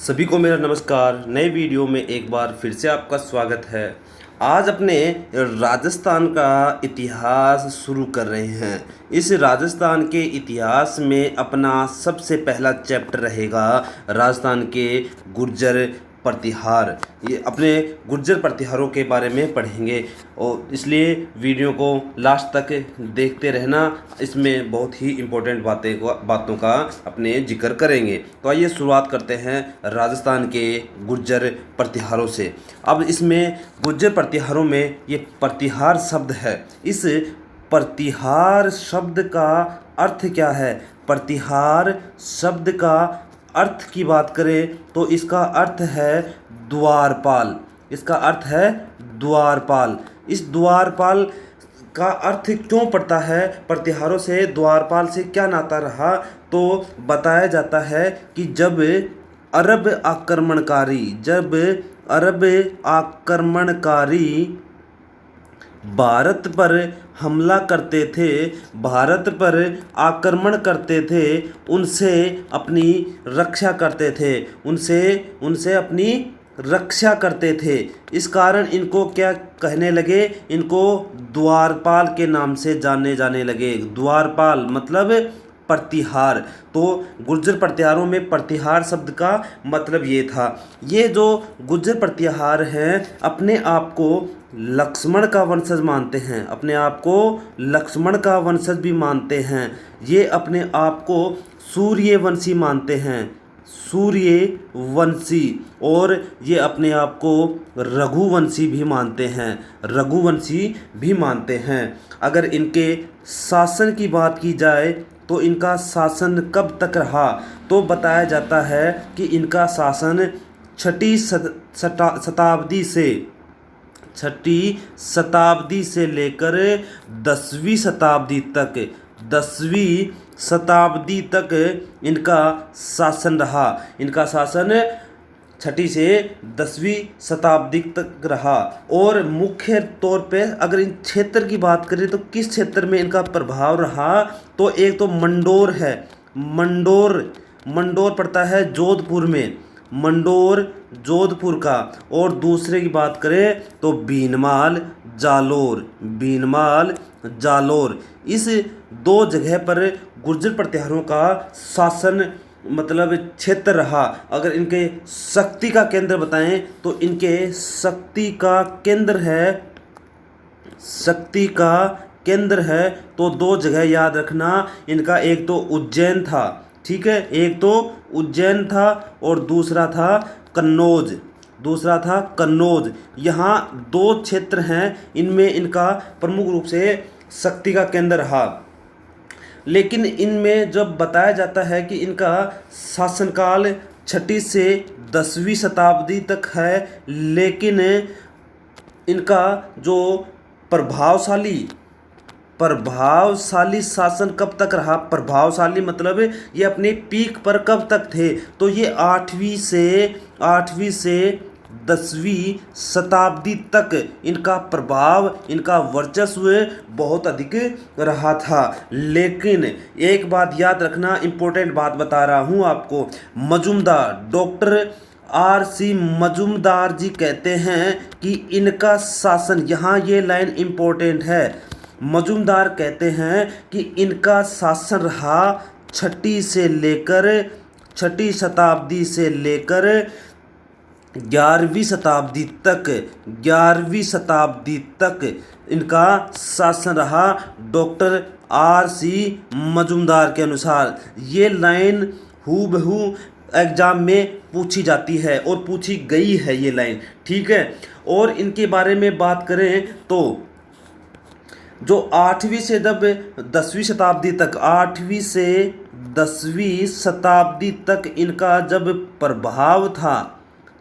सभी को मेरा नमस्कार। नए वीडियो में एक बार फिर से आपका स्वागत है। आज अपने राजस्थान का इतिहास शुरू कर रहे हैं। इस राजस्थान के इतिहास में अपना सबसे पहला चैप्टर रहेगा राजस्थान के गुर्जर प्रतिहार। ये अपने गुर्जर प्रतिहारों के बारे में पढ़ेंगे और इसलिए वीडियो को लास्ट तक देखते रहना। इसमें बहुत ही इम्पोर्टेंट बातों का अपने जिक्र करेंगे। तो आइए शुरुआत करते हैं राजस्थान के गुर्जर प्रतिहारों से। अब इसमें गुर्जर प्रतिहारों में ये प्रतिहार शब्द है। इस प्रतिहार शब्द का अर्थ क्या है? प्रतिहार शब्द का अर्थ की बात करें तो इसका अर्थ है द्वारपाल। इसका अर्थ है द्वारपाल। इस द्वारपाल का अर्थ क्यों पड़ता है? प्रतिहारों से द्वारपाल से क्या नाता रहा? तो बताया जाता है कि जब अरब आक्रमणकारी भारत पर हमला करते थे, भारत पर आक्रमण करते थे, उनसे अपनी रक्षा करते थे, उनसे अपनी रक्षा करते थे। इस कारण इनको क्या कहने लगे? इनको द्वारपाल के नाम से जाने जाने लगे। द्वारपाल मतलब प्रतिहार। तो गुर्जर प्रतिहारों में प्रतिहार शब्द का मतलब ये था। ये जो गुर्जर प्रतिहार हैं अपने आप को लक्ष्मण का वंशज मानते हैं, अपने आप को लक्ष्मण का वंशज भी मानते हैं। ये अपने आप को सूर्यवंशी मानते हैं, सूर्यवंशी। और ये अपने आप को रघुवंशी भी मानते हैं, रघुवंशी भी मानते हैं। अगर इनके शासन की बात की जाए तो इनका शासन कब तक रहा? तो बताया जाता है कि इनका शासन छठी शताब्दी से लेकर 10वीं शताब्दी तक इनका शासन रहा। इनका शासन 6ठी से 10वीं शताब्दी तक रहा। और मुख्य तौर पे अगर इन क्षेत्र की बात करें तो किस क्षेत्र में इनका प्रभाव रहा? तो एक तो मंडोर है, मंडोर पड़ता है जोधपुर में, मंडोर जोधपुर का। और दूसरे की बात करें तो बीनमाल जालोर। इस दो जगह पर गुर्जर प्रतिहारों का शासन मतलब क्षेत्र रहा। अगर इनके शक्ति का केंद्र बताएं तो इनके शक्ति का केंद्र है तो दो जगह याद रखना इनका। एक तो उज्जैन था, ठीक है, एक तो उज्जैन था और दूसरा था कन्नौज। यहाँ दो क्षेत्र हैं, इनमें इनका प्रमुख रूप से शक्ति का केंद्र रहा। लेकिन इनमें जब बताया जाता है कि इनका शासनकाल 6ठी से 10वीं शताब्दी तक है, लेकिन इनका जो प्रभावशाली शासन कब तक रहा? प्रभावशाली मतलब ये अपने पीक पर कब तक थे? तो ये 8वीं से 10वीं शताब्दी तक इनका प्रभाव, इनका वर्चस्व बहुत अधिक रहा था। लेकिन एक बात याद रखना, इम्पोर्टेंट बात बता रहा हूँ आपको। Doctor R.C. मजूमदार जी कहते हैं कि इनका शासन, यहाँ ये लाइन इम्पोर्टेंट है, मजूमदार कहते हैं कि इनका शासन रहा 6ठी शताब्दी से लेकर 11वीं शताब्दी तक इनका शासन रहा। Doctor R.C. मजूमदार के अनुसार ये लाइन हूबहू एग्जाम में पूछी जाती है और पूछी गई है ये लाइन, ठीक है। और इनके बारे में बात करें तो जो 8वीं से जब 10वीं शताब्दी तक, 8वीं से 10वीं शताब्दी तक इनका जब प्रभाव था,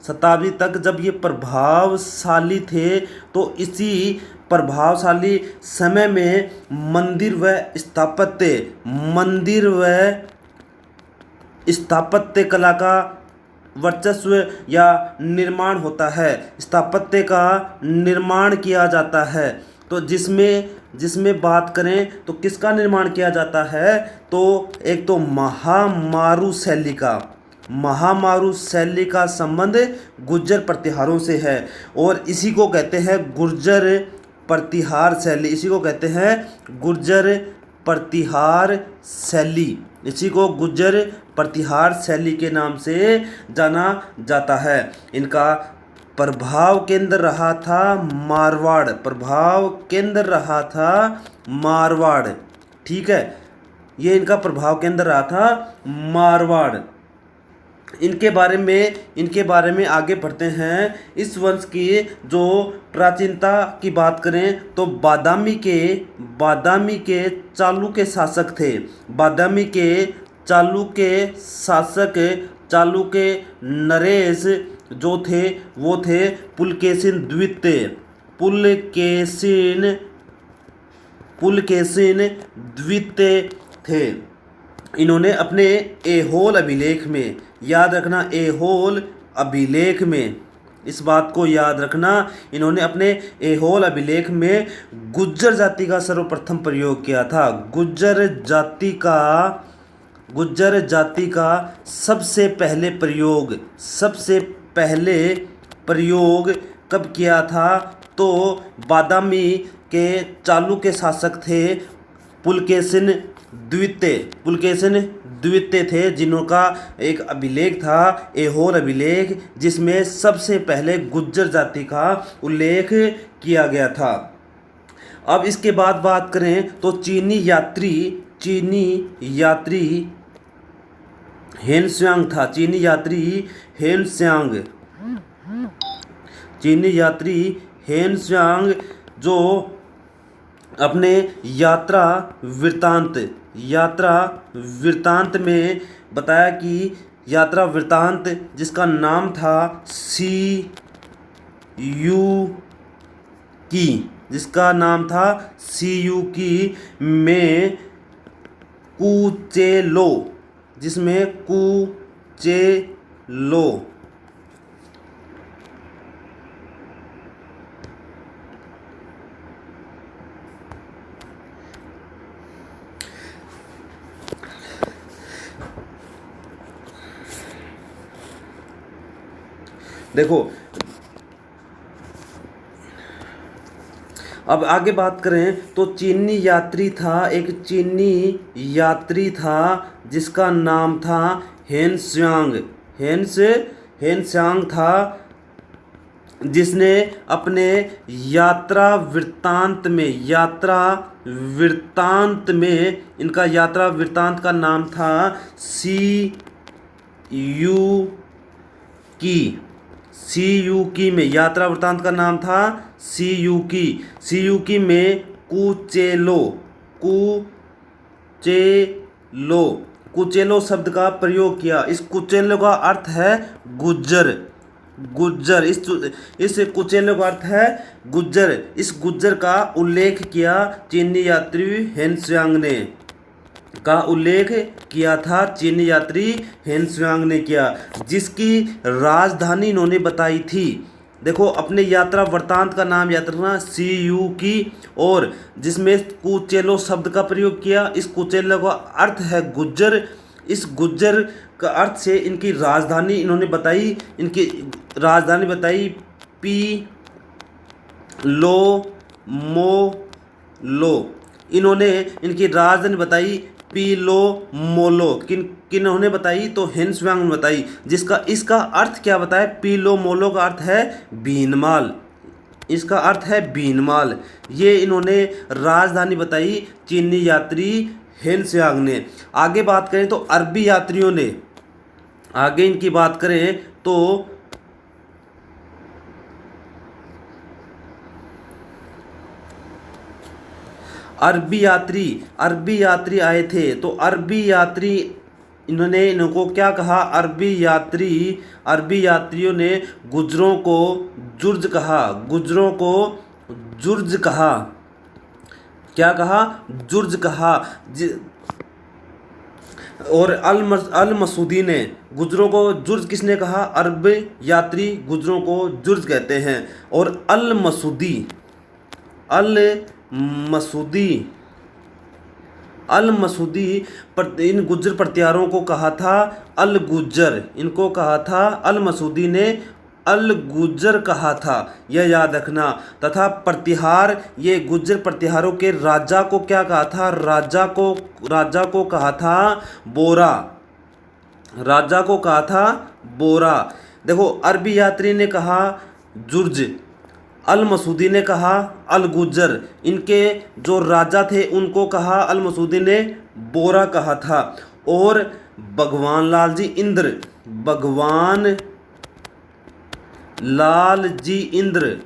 शताब्दी तक जब ये प्रभावशाली थे, तो इसी प्रभावशाली समय में मंदिर व स्थापत्य कला का वर्चस्व या निर्माण होता है। स्थापत्य का निर्माण किया जाता है। तो जिसमें बात करें तो किसका निर्माण किया जाता है? तो एक तो महामारू शैली का, महामारू शैली का संबंध गुर्जर प्रतिहारों से है और इसी को कहते हैं गुर्जर प्रतिहार शैली। इसी को कहते हैं गुर्जर प्रतिहार शैली। इसी को गुर्जर प्रतिहार शैली के नाम से जाना जाता है। इनका प्रभाव केंद्र रहा था मारवाड़। प्रभाव केंद्र रहा था मारवाड़। ठीक है, ये इनका प्रभाव केंद्र रहा था मारवाड़। इनके बारे में आगे बढ़ते हैं। इस वंश की जो प्राचीनता की बात करें तो बादामी के चालुक्य शासक थे। बादामी के चालुक्य शासक चालुक्य नरेश जो थे वो थे पुलकेशिन द्वितीय। पुलकेशिन द्वितीय थे। इन्होंने अपने ऐहोल अभिलेख में, याद रखना ऐहोल अभिलेख में, इस बात को याद रखना, इन्होंने अपने ऐहोल अभिलेख में गुज्जर जाति का सर्वप्रथम प्रयोग किया था। गुज्जर जाति का सबसे पहले प्रयोग कब किया था? तो बादामी के चालुक्य शासक थे पुलकेशिन द्वितीय थे, जिनका एक अभिलेख था ऐहोल अभिलेख, जिसमें सबसे पहले गुज्जर जाति का उल्लेख किया गया था। अब इसके बाद बात करें तो चीनी यात्री हेनस्यांग था। चीनी हेनस्यांग जो अपने यात्रा वृत्तांत में बताया कि यात्रा वृत्तांत जिसका नाम था सीयूकी में कुचेलो, जिसमें कुचेलो देखो। अब आगे बात करें तो एक चीनी यात्री था जिसका नाम था हेनस्यांग था, जिसने अपने यात्रा वृत्तांत में इनका यात्रा वृत्तांत का नाम था सीयूकी में, यात्रा वृत्तांत का नाम था सीयूकी में कुचेलो शब्द का प्रयोग किया। इस कुचेलो का अर्थ है गुज्जर। इस कुचेलो का अर्थ है गुज्जर। इस गुज्जर का उल्लेख किया चीनी यात्री हेनस्यांग ने किया, जिसकी राजधानी इन्होंने बताई थी। देखो, अपने यात्रा वृत्तांत का नाम याद रखना सीयूकी, और जिसमें कुचेलो शब्द का प्रयोग किया। इस कुचेलो का अर्थ है गुज्जर। इस गुज्जर का अर्थ से इनकी राजधानी इन्होंने बताई। इनकी राजधानी बताई पीलोमोलो। इन्होंने इनकी राजधानी बताई पीलोमोलो। किन्होंने बताई? तो हेनस्यांग ने बताई। इसका अर्थ क्या बताया? पीलोमोलो का अर्थ है बीनमाल। इसका अर्थ है बीनमाल। ये इन्होंने राजधानी बताई चीनी यात्री हेनस्यांग ने। आगे बात करें तो अरबी यात्रियों ने, आगे इनकी बात करें तो अरबी यात्री आए थे। तो अरबी यात्री इनको क्या कहा? अरबी यात्रियों ने गुज्जरों को जुर्ज कहा। क्या कहा? जुर्ज कहा। और अल मसूदी ने गुज्जरों को जुर्ज किसने कहा? अरब यात्री गुज्जरों को जुर्ज कहते हैं। और अल मसूदी अल मसूदी इन गुज्जर प्रतिहारों को कहा था अल गुज्जर, इनको कहा था अल मसूदी ने अल गुज्जर कहा था, यह याद रखना। तथा प्रतिहार, ये गुज्जर प्रतिहारों के राजा को क्या कहा था, राजा को कहा था बोरा, राजा को कहा था बोरा। देखो अरबी यात्री ने कहा जुर्ज, अल मसूदी ने कहा अल गुज्जर, इनके जो राजा थे उनको कहा अल मसूदी ने बोरा कहा था। और भगवान लाल जी इंद्र, भगवान लाल जी इंद्र,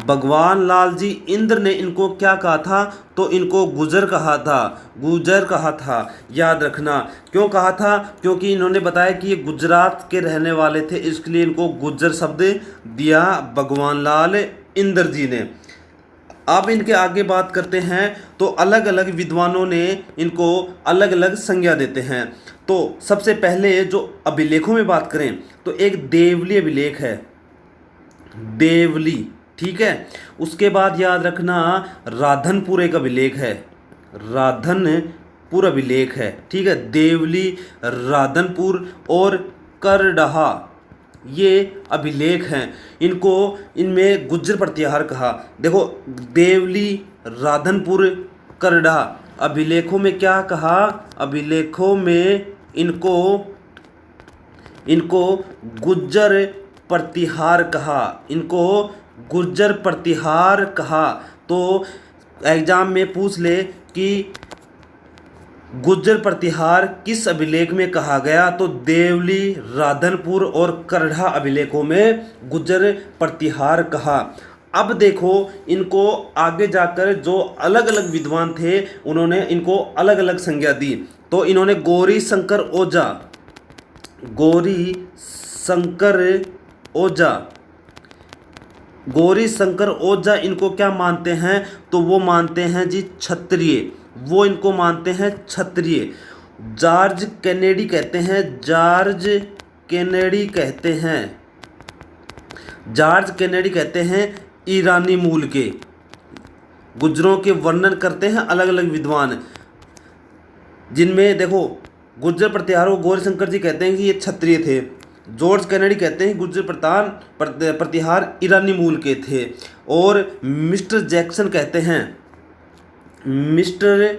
भगवान लाल जी इंद्र ने इनको क्या कहा था, तो इनको गुजर कहा था, गुजर कहा था, याद रखना। क्यों कहा था, क्योंकि इन्होंने बताया कि ये गुजरात के रहने वाले थे, इसके लिए इनको गुज्जर शब्द दिया भगवान लाल इंद्र जी ने। अब इनके आगे बात करते हैं तो अलग अलग विद्वानों ने इनको अलग अलग संज्ञा देते हैं। तो सबसे पहले जो अभिलेखों में बात करें तो एक देवली अभिलेख है, देवली, ठीक है। उसके बाद याद रखना राधनपुर एक अभिलेख है, राधनपुर अभिलेख है, ठीक है। देवली, राधनपुर और करडहा ये अभिलेख हैं। इनको, इनमें गुज्जर प्रतिहार कहा। देखो देवली, राधनपुर, करडहा अभिलेखों में क्या कहा, अभिलेखों में इनको गुज्जर प्रतिहार कहा, इनको गुज्जर प्रतिहार कहा। तो एग्जाम में पूछ ले कि गुज्जर प्रतिहार किस अभिलेख में कहा गया, तो देवली, राधनपुर और करडहा अभिलेखों में गुज्जर प्रतिहार कहा। अब देखो इनको आगे जाकर जो अलग अलग विद्वान थे उन्होंने इनको अलग अलग संज्ञा दी। तो इन्होंने गौरी शंकर ओझा, गौरी शंकर ओझा, गौरी शंकर ओझा इनको क्या मानते हैं, तो वो मानते हैं जी क्षत्रिय, वो इनको मानते हैं क्षत्रिय। जॉर्ज कैनेडी कहते हैं, जॉर्ज कैनेडी कहते हैं, जॉर्ज कैनेडी कहते हैं ईरानी मूल के। गुज्जरों के वर्णन करते हैं अलग अलग विद्वान, जिनमें देखो गुज्जर प्रतिहारों गौरी शंकर जी कहते हैं कि ये क्षत्रिय थे, जॉर्ज कैनेडी कहते हैं गुज्जर प्रतिहार ईरानी मूल के थे, और मिस्टर जैक्सन कहते हैं, मिस्टर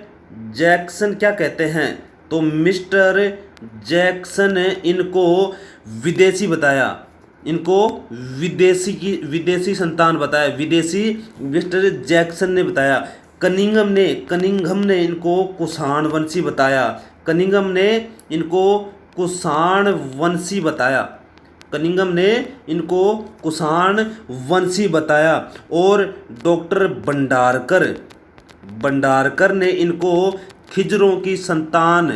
जैक्सन क्या कहते हैं, तो मिस्टर जैक्सन ने इनको विदेशी बताया, इनको विदेशी संतान बताया, विदेशी मिस्टर जैक्सन ने बताया। कनिंघम ने इनको कुषाण वंशी बताया, कनिंघम ने इनको कुषाण वंशी बताया, कनिंघम ने इनको कुषाण वंशी बताया। और डॉक्टर भंडारकर ने इनको खिजरों की संतान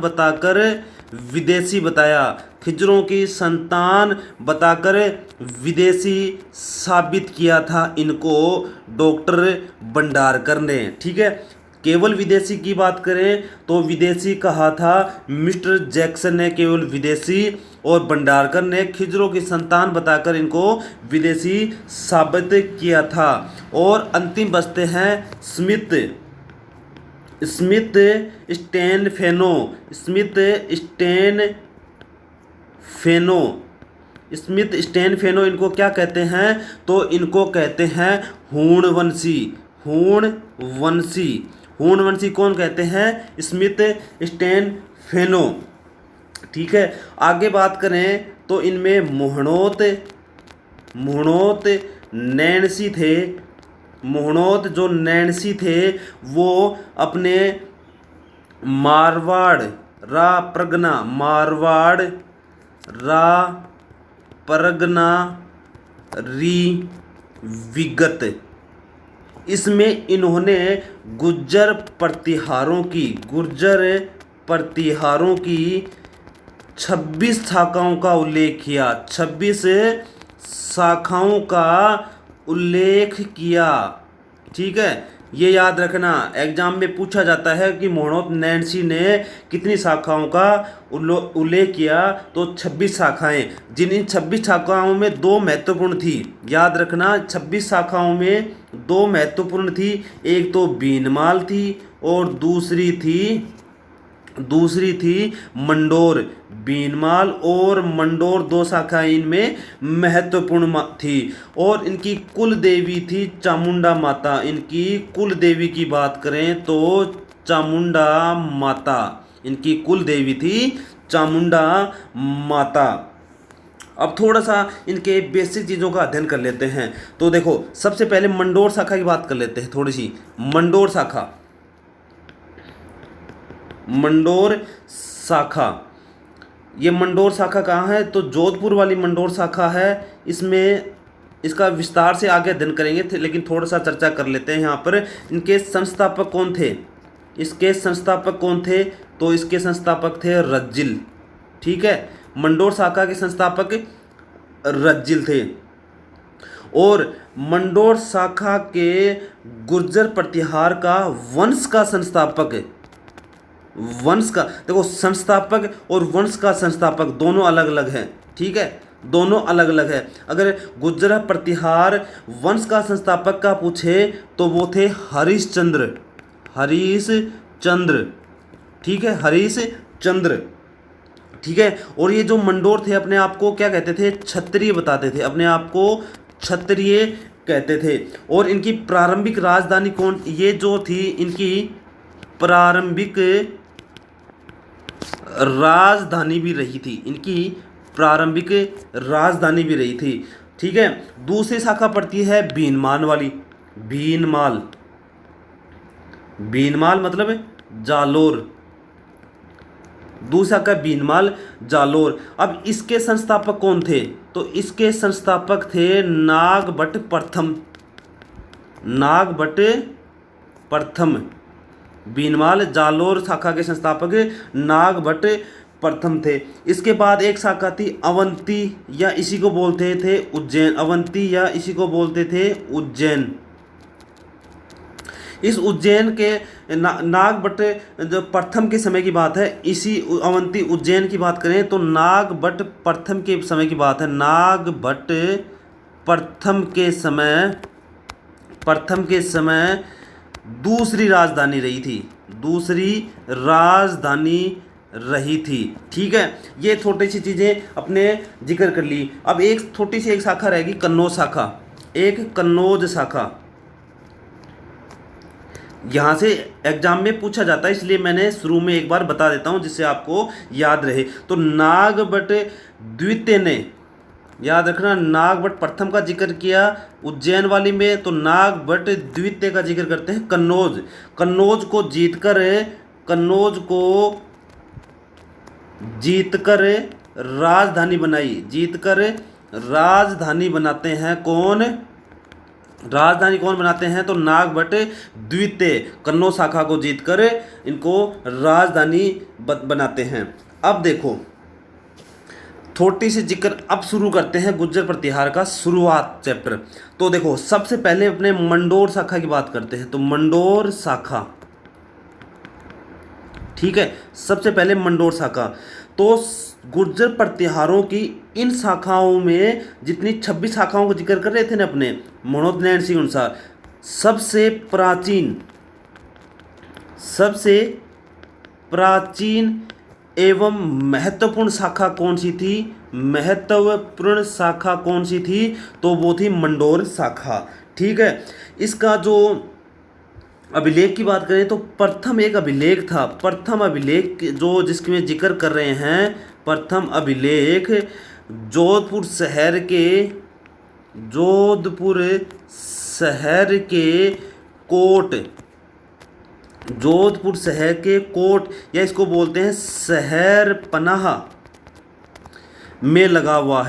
बताकर विदेशी बताया, खिजरों की संतान बताकर विदेशी साबित किया था इनको डॉक्टर भंडारकर ने, ठीक है। केवल विदेशी की बात करें तो विदेशी कहा था मिस्टर जैक्सन ने, केवल विदेशी, और भंडारकर ने खिजरों की संतान बताकर इनको विदेशी साबित किया था। और अंतिम बचते हैं स्मिथ स्टेनफेनो इनको क्या कहते हैं, तो इनको कहते हैं हूणवंशी कौन कहते हैं, स्मिथ स्टेनफेनो, ठीक है। आगे बात करें तो इनमें मोहनोत नैणसी थे, मोहनोत जो नैणसी थे वो अपने मारवाड़ रा परगना री विगत, इसमें इन्होंने गुज्जर प्रतिहारों की 26 शाखाओं का उल्लेख किया, 26 शाखाओं का उल्लेख किया, ठीक है, ये याद रखना, एग्जाम में पूछा जाता है कि मोहम्मद नैन्सी ने कितनी शाखाओं का उल्लेख किया, तो 26 शाखाएं। जिन इन 26 शाखाओं में 2 महत्वपूर्ण थी, याद रखना 26 शाखाओं में 2 महत्वपूर्ण थी। एक तो बीनमाल थी और दूसरी थी मंडोर। बीनमाल और मंडोर 2 शाखाएं इनमें महत्वपूर्ण थी। और इनकी कुल देवी थी चामुंडा माता। इनकी कुल देवी की बात करें तो चामुंडा माता, इनकी कुल देवी थी चामुंडा माता। अब थोड़ा सा इनके बेसिक चीज़ों का अध्ययन कर लेते हैं। तो देखो, सबसे पहले मंडोर शाखा की बात कर लेते हैं थोड़ी सी। मंडोर शाखा, ये मंडोर शाखा कहाँ है, तो जोधपुर वाली मंडोर शाखा है। इसमें इसका विस्तार से आगे अध्ययन करेंगे लेकिन थोड़ा सा चर्चा कर लेते हैं यहाँ पर। इनके संस्थापक कौन थे, तो इसके संस्थापक थे रज्जिल। ठीक है, मंडोर शाखा के संस्थापक रज्जिल थे। और मंडोर शाखा के गुर्जर प्रतिहार का वंश का संस्थापक, देखो संस्थापक और वंश का संस्थापक दोनों अलग अलग हैं। ठीक है, दोनों अलग अलग है। अगर गुर्जर प्रतिहार वंश का संस्थापक का पूछे तो वो थे हरिश्चंद्र। ठीक है, हरिश्चंद्र। ठीक है, और ये जो मंडोर थे अपने आप को क्या कहते थे, क्षत्रिय बताते थे, अपने आप को क्षत्रिय कहते थे। और इनकी प्रारंभिक राजधानी कौन, ये जो थी इनकी प्रारंभिक राजधानी भी रही थी। ठीक है, दूसरी शाखा पड़ती है बीनमाल वाली। बीनमाल मतलब जालोर। दूसरा का बीनमाल जालोर। अब इसके संस्थापक कौन थे, तो इसके संस्थापक थे नागभट्ट प्रथम। बीनमाल जालोर शाखा के संस्थापक नागभट्ट प्रथम थे। इसके बाद एक शाखा थी अवंती या इसी को बोलते थे उज्जैन। इस उज्जैन के नागभट्ट जो प्रथम के समय की बात है, इसी अवंती उज्जैन की बात करें तो नागभट्ट प्रथम के समय की बात है। नागभट्ट प्रथम के समय दूसरी राजधानी रही थी। ठीक है, ये छोटी सी चीज़ें अपने जिक्र कर ली। अब एक छोटी सी शाखा रहेगी कन्नौज शाखा। यहाँ से एग्जाम में पूछा जाता है, इसलिए मैंने शुरू में एक बार बता देता हूँ जिससे आपको याद रहे। तो नागभट्ट द्वितीय ने, याद रखना, नागभट्ट प्रथम का जिक्र किया उज्जैन वाली में, तो नागभट्ट द्वितीय का जिक्र करते हैं कन्नौज को जीतकर राजधानी बनाते हैं। राजधानी कौन बनाते हैं, तो नागभट्ट द्वितीय कन्नौज शाखा को जीतकर इनको राजधानी बनाते हैं। अब देखो, थोड़ी सी जिक्र अब शुरू करते हैं गुर्जर प्रतिहार का शुरुआत चैप्टर। तो देखो, सबसे पहले अपने मंडोर शाखा की बात करते हैं। तो मंडोर शाखा, ठीक है, सबसे पहले मंडोर शाखा। तो गुर्जर प्रतिहारों की इन शाखाओं में जितनी 26 शाखाओं का जिक्र कर रहे थे ना अपने मनोज नैन सिंह अनुसार, सबसे प्राचीन एवं महत्वपूर्ण शाखा कौन सी थी, तो वो थी मंडोर शाखा। ठीक है, इसका जो अभिलेख की बात करें तो प्रथम एक अभिलेख था। प्रथम अभिलेख जो जिसमें जिक्र कर रहे हैं, प्रथम अभिलेख जोधपुर शहर के कोट या इसको बोलते हैं शहर पनाह में लगा हुआ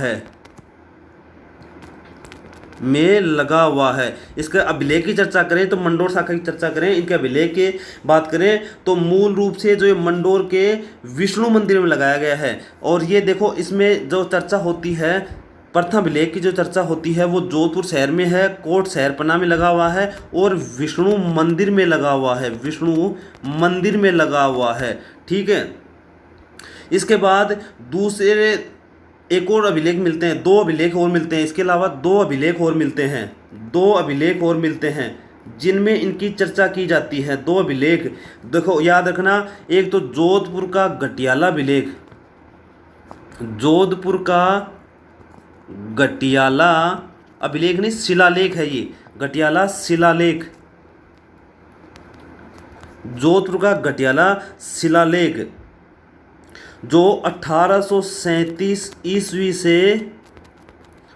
है। इसके अभिलेख की चर्चा करें तो मंडोर शाखा की चर्चा करें, इनके अभिलेख की बात करें तो मूल रूप से जो ये मंडोर के विष्णु मंदिर में लगाया गया है। और ये देखो, इसमें जो चर्चा होती है प्रथम अभिलेख की जो चर्चा होती है वो जोधपुर शहर में है, कोट शहरपनाह में लगा हुआ है और विष्णु मंदिर में लगा हुआ है, विष्णु मंदिर में लगा हुआ है। ठीक है, इसके बाद दूसरे एक और अभिलेख मिलते हैं, 2 अभिलेख और मिलते हैं, इसके अलावा 2 अभिलेख और मिलते हैं, 2 अभिलेख और मिलते हैं जिनमें इनकी चर्चा की जाती है। 2 अभिलेख देखो याद रखना, एक तो जोधपुर का गटियाला अभिलेख, जोधपुर का गटियाला अभिलेख नहीं शिलालेख है ये, गटियाला शिलालेख, जोधपुर का गटियाला शिलालेख जो 1837 ईस्वी से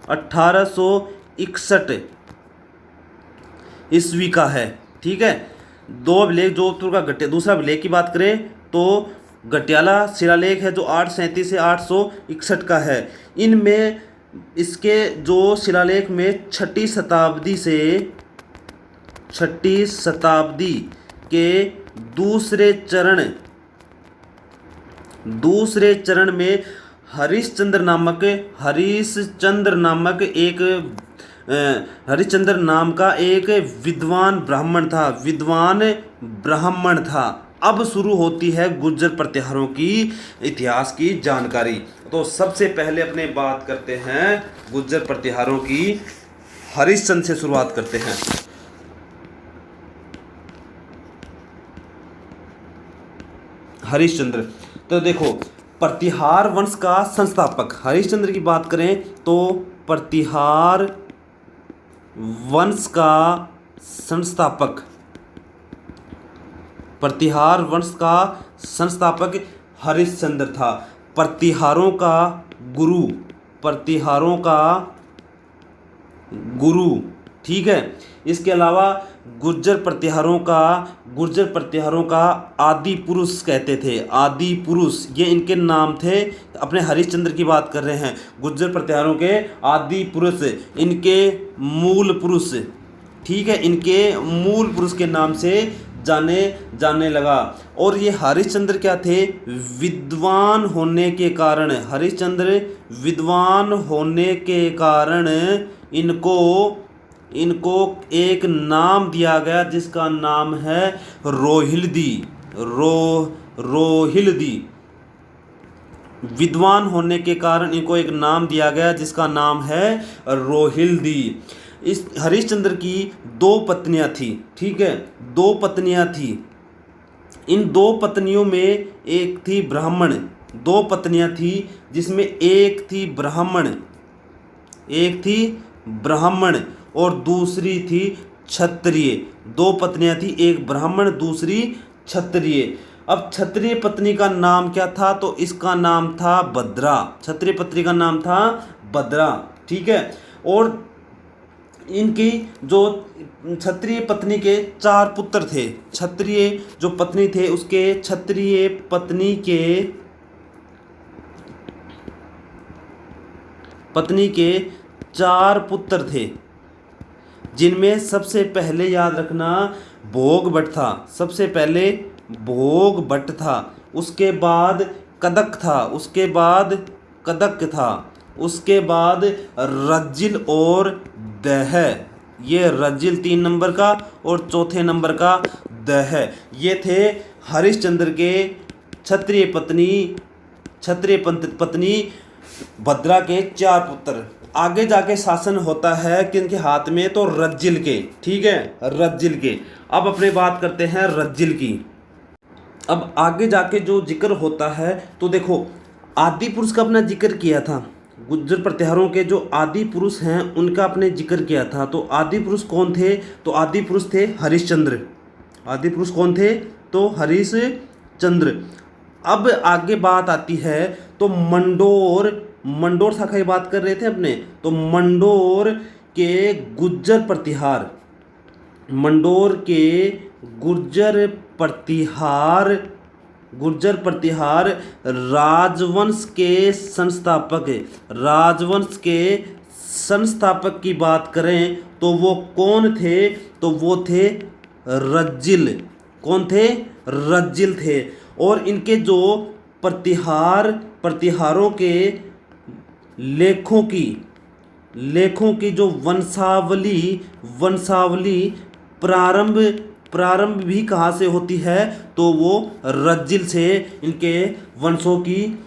1861 ईस्वी का है। ठीक है, 2 अभिलेख जोधपुर का दूसरा अभिलेख की बात करें तो गटियाला शिलालेख है जो 837 से 861 का है। इनमें इसके जो शिलालेख में 6ठी शताब्दी से 6ठी शताब्दी के दूसरे चरण में हरिश्चंद्र नाम का एक विद्वान ब्राह्मण था। अब शुरू होती है गुर्जर प्रतिहारों की इतिहास की जानकारी। तो सबसे पहले अपने बात करते हैं गुर्जर प्रतिहारों की, हरिश्चंद्र से शुरुआत करते हैं। हरिश्चंद्र, तो देखो प्रतिहार वंश का संस्थापक हरिश्चंद्र की बात करें तो प्रतिहार वंश का संस्थापक हरिश्चंद्र था। प्रतिहारों का गुरु। ठीक है, इसके अलावा गुर्जर प्रतिहारों का आदि पुरुष कहते थे, आदि पुरुष ये इनके नाम थे। अपने हरिश्चंद्र की बात कर रहे हैं, गुर्जर प्रतिहारों के आदि पुरुष, इनके मूल पुरुष। ठीक है, इनके मूल पुरुष के नाम से जाने लगा। और ये हरिश्चंद्र क्या थे, विद्वान होने के कारण, हरिश्चंद्र विद्वान होने के कारण इनको एक नाम दिया गया जिसका नाम है रोहिल्दी। रोहिल्दी, विद्वान होने के कारण इनको एक नाम दिया गया जिसका नाम है रोहिल्दी। इस हरिश्चंद्र की 2 पत्नियां थी। ठीक है, 2 पत्नियां थी। इन 2 पत्नियों में एक थी ब्राह्मण, 2 पत्नियां थी जिसमें एक थी ब्राह्मण और दूसरी थी क्षत्रिय। 2 पत्नियां थी, एक ब्राह्मण दूसरी क्षत्रिय। अब क्षत्रिय पत्नी का नाम क्या था, तो इसका नाम था भद्रा। क्षत्रिय पत्नी का नाम था भद्रा। ठीक है, और इनकी जो क्षत्रिय पत्नी के 4 पुत्र थे। क्षत्रिय जो पत्नी थे उसके क्षत्रिय पत्नी के 4 पुत्र थे, जिनमें सबसे पहले याद रखना भोगभट था। सबसे पहले भोगभट था, उसके बाद कदक था, उसके बाद रज्जिल और दह। ये रज्जिल 3 नंबर का और चौथे नंबर का दह। ये थे हरिश्चंद्र के क्षत्रिय पत्नी भद्रा के 4 पुत्र। आगे जाके शासन होता है किनके हाथ में, तो रज्जिल के। ठीक है, रज्जिल के। अब अपने बात करते हैं रज्जिल की। अब आगे जाके जो जिक्र होता है तो देखो आदि पुरुष का अपना जिक्र किया था, गुर्जर प्रतिहारों के जो आदि पुरुष हैं उनका अपने जिक्र किया था। तो आदि पुरुष कौन थे, तो आदि पुरुष थे हरिश्चंद्र। आदि पुरुष कौन थे, तो हरिश्चंद्र। अब आगे बात आती है तो मंडोर शाखा की बात कर रहे थे अपने, तो मंडोर के गुर्जर प्रतिहार राजवंश के संस्थापक की बात करें तो वो कौन थे, तो वो थे रज्जिल। कौन थे, रज्जिल थे। और इनके जो प्रतिहारों के लेखों की लेखों की जो वंशावली प्रारंभ प्रारंभ भी कहाँ से होती है, तो वो रज्जिल से इनके वंशों की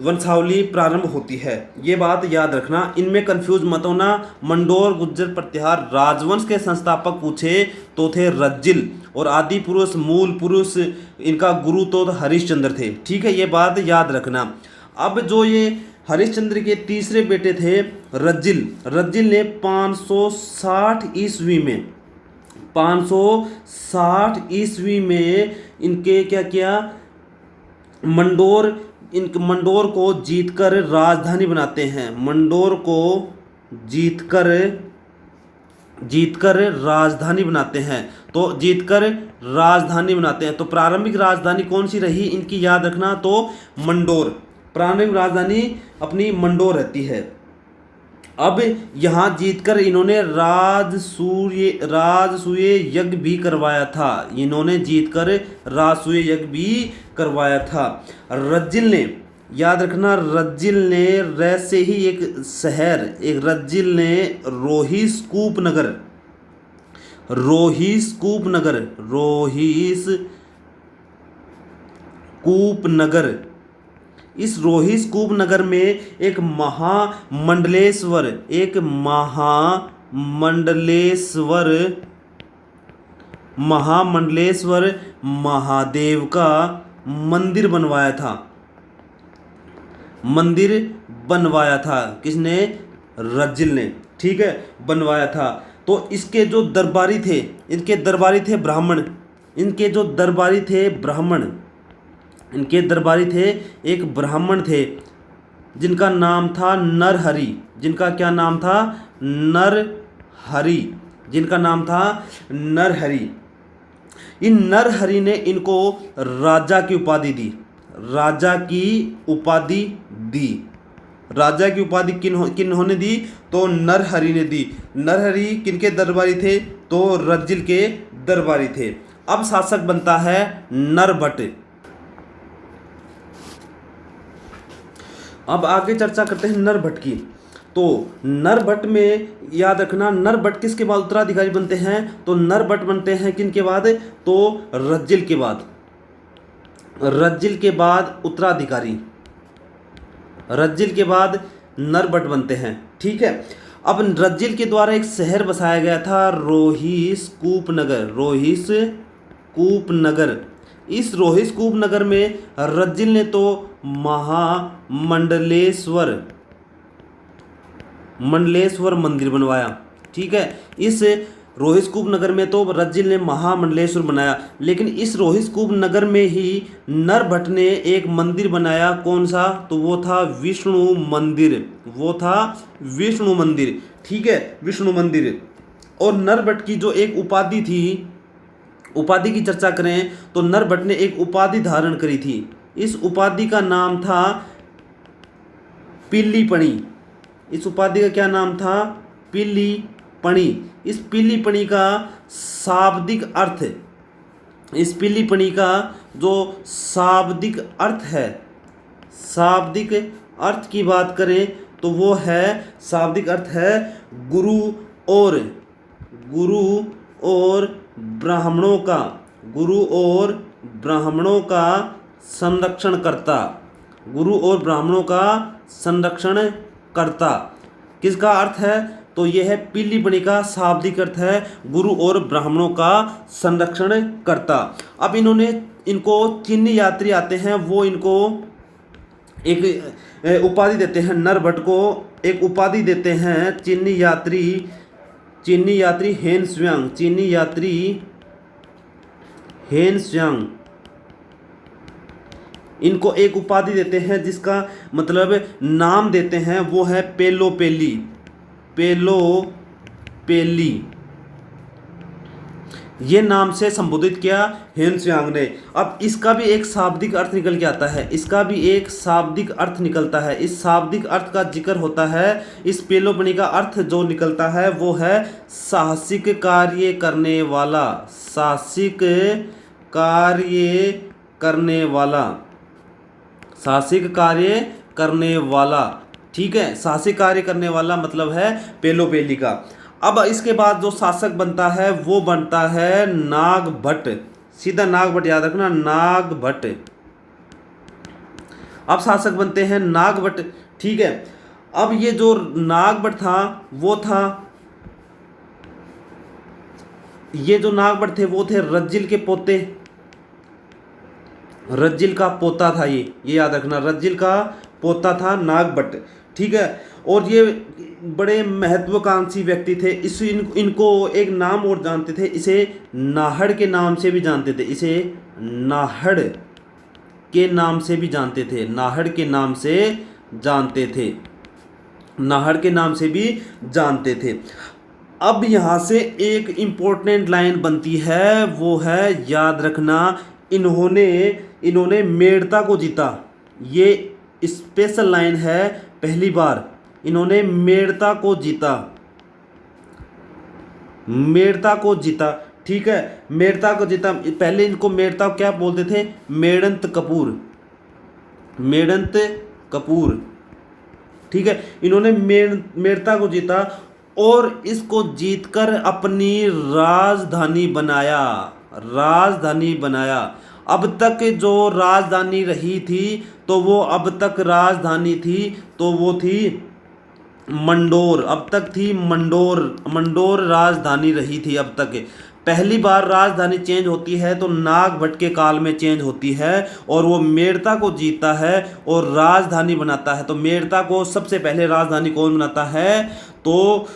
वंशावली प्रारंभ होती है। ये बात याद रखना, इनमें कंफ्यूज मत होना। मंडोर गुर्जर प्रतिहार राजवंश के संस्थापक पूछे तो थे रज्जिल, और आदि पुरुष मूल पुरुष इनका गुरु तो हरिश्चंद्र थे। ठीक है, ये बात याद रखना। अब जो ये हरिश्चंद्र के तीसरे बेटे थे रज्जिल ने 560 ईस्वी में इनके क्या किया, मंडोर को जीतकर राजधानी बनाते हैं। मंडोर को जीतकर राजधानी बनाते हैं। तो जीतकर राजधानी बनाते हैं, तो प्रारंभिक राजधानी कौन सी रही इनकी, याद रखना, तो मंडोर। प्रारंभिक राजधानी अपनी मंडोर रहती है। अब यहाँ जीतकर इन्होंने राजसूय यज्ञ भी करवाया था। इन्होंने जीतकर राजसूय यज्ञ भी करवाया था। रज्जिल ने, याद रखना, रज्जिल ने रै से ही एक शहर, एक रज्जिल ने इस रोहिस्कूप नगर में एक महामंडलेश्वर महादेव का मंदिर बनवाया था। किसने? रज्जिल ने। ठीक है, बनवाया था। तो इसके जो दरबारी थे, इनके दरबारी थे एक ब्राह्मण थे जिनका नाम था नरहरि। इन नरहरि ने इनको राजा की उपाधि किन्होंने दी, तो नरहरि ने दी। नरहरि किनके दरबारी थे, तो रज्जिल के दरबारी थे। अब शासक बनता है नरभट्ट। अब आगे चर्चा करते हैं नरभट्ट की। तो नरभट्ट में याद रखना, नरभट्ट किसके बाद उत्तराधिकारी बनते हैं, तो नरभट्ट बनते हैं किनके बाद, तो रज्जिल के बाद उत्तराधिकारी, रज्जिल के बाद नरभट्ट बनते हैं। ठीक है, अब रज्जिल के द्वारा एक शहर बसाया गया था, रोहिस्कूप नगर। इस रोहिस्कूप नगर में रज्जिल ने तो मंडलेश्वर मंदिर बनवाया। ठीक है, इस रोहिस्कूप नगर में तो रज्जिल ने महामंडलेश्वर बनाया, लेकिन इस रोहिस्कूप नगर में ही नरभट्ट ने एक मंदिर बनाया। कौन सा, तो वो था विष्णु मंदिर। ठीक है, विष्णु मंदिर। और नरभट्ट की जो एक उपाधि थी, उपाधि की चर्चा करें तो नरभट्ट ने एक उपाधि धारण करी थी। इस उपाधि का नाम था पिल्लीपणी। इस उपाधि का क्या नाम था, पिल्लीपणी। इस पिल्लीपणी का शाब्दिक अर्थ, इस पिल्लीपणी का जो शाब्दिक अर्थ है, शाब्दिक अर्थ की बात करें तो वो है, शाब्दिक अर्थ है गुरु और ब्राह्मणों का संरक्षण करता। किसका अर्थ है, तो यह है पिल्लीपणी का शाब्दिक अर्थ है गुरु और ब्राह्मणों का संरक्षण करता। अब इनको चीनी यात्री आते हैं, वो इनको एक उपाधि देते हैं, नरभट्ट को एक उपाधि देते हैं, चीनी यात्री हेनस्यांग। इनको एक उपाधि देते हैं जिसका मतलब नाम देते हैं, वो है पेलोपेली। ये नाम से संबोधित किया हेनस्यांग ने। अब इसका भी एक शाब्दिक अर्थ निकल के आता है, इस शाब्दिक अर्थ का जिक्र होता है। इस पेलोपनी का अर्थ जो निकलता है वो है साहसिक कार्य करने वाला। ठीक है, साहसिक कार्य करने वाला मतलब है पेलोपेली का। अब इसके बाद जो शासक बनता है वो बनता है नागभट्ट, सीधा नागभट्ट याद रखना, नागभट्ट। अब शासक बनते हैं नागभट्ट, ठीक है। अब ये जो नागभट्ट था वो था, ये जो नागभट्ट थे वो थे रज्जिल के पोते, रज्जिल का पोता था ये याद रखना, रज्जिल का पोता था नागभट्ट, ठीक है। और ये बड़े महत्वाकांक्षी व्यक्ति थे। इनको एक नाम और जानते थे, इसे नाहड़ के नाम से भी जानते थे, इसे नाहड़ के नाम से भी जानते थे, नाहड़ के नाम से जानते थे, नाहड़ के नाम से भी जानते थे। अब यहाँ से एक इम्पोर्टेंट लाइन बनती है, वो है याद रखना, इन्होंने मेड़ता को जीता। ये स्पेशल लाइन है, पहली बार इन्होंने मेड़ता को जीता, मेड़ता को जीता, ठीक है, मेड़ता को जीता। पहले इनको मेड़ता क्या बोलते थे, मेड़ंत कपूर, मेड़ंत कपूर, ठीक है। इन्होंने मेड़ता को जीता और इसको जीतकर अपनी राजधानी बनाया, राजधानी बनाया। अब तक जो राजधानी रही थी तो वो अब तक राजधानी थी तो वो थी मंडोर, अब तक थी मंडोर, मंडोर राजधानी रही थी अब तक। पहली बार राजधानी चेंज होती है तो नागभट्ट के काल में चेंज होती है और वो मेड़ता को जीतता है और राजधानी बनाता है। तो मेड़ता को सबसे पहले राजधानी कौन बनाता है, तो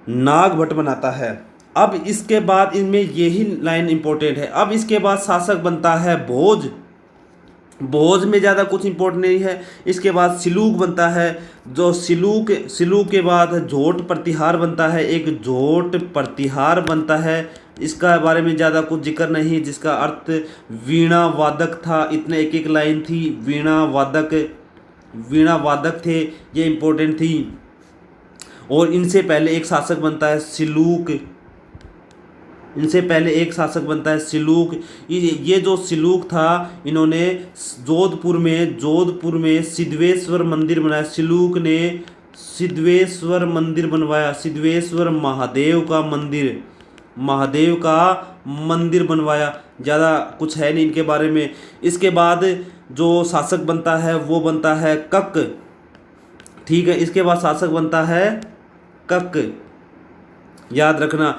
नागभट्ट बनाता है। अब इसके बाद इनमें यही लाइन इंपॉर्टेंट है। अब इसके बाद शासक बनता है भोज, भोज में ज़्यादा कुछ इंपॉर्टेंट नहीं है। इसके बाद सिलूक बनता है, जो सिलूक के बाद झोट प्रतिहार बनता है, एक झोट प्रतिहार बनता है। इसका बारे में ज़्यादा कुछ जिक्र नहीं, जिसका अर्थ वीणा वादक था। इतने एक एक लाइन थी, वीणा वादक, वीणा वादक थे, ये इंपॉर्टेंट थी। और इनसे पहले एक शासक बनता है सिलूक, इनसे पहले एक शासक बनता है सिलूक। ये जो सिलूक था, इन्होंने जोधपुर में सिद्धेश्वर मंदिर बनाया। सिलूक ने सिद्धेश्वर मंदिर बनवाया, सिद्धेश्वर महादेव का मंदिर, महादेव का मंदिर बनवाया। ज़्यादा कुछ है नहीं इनके बारे में। इसके बाद जो शासक बनता है वो बनता है कक, ठीक है। इसके बाद शासक बनता है कक, याद रखना।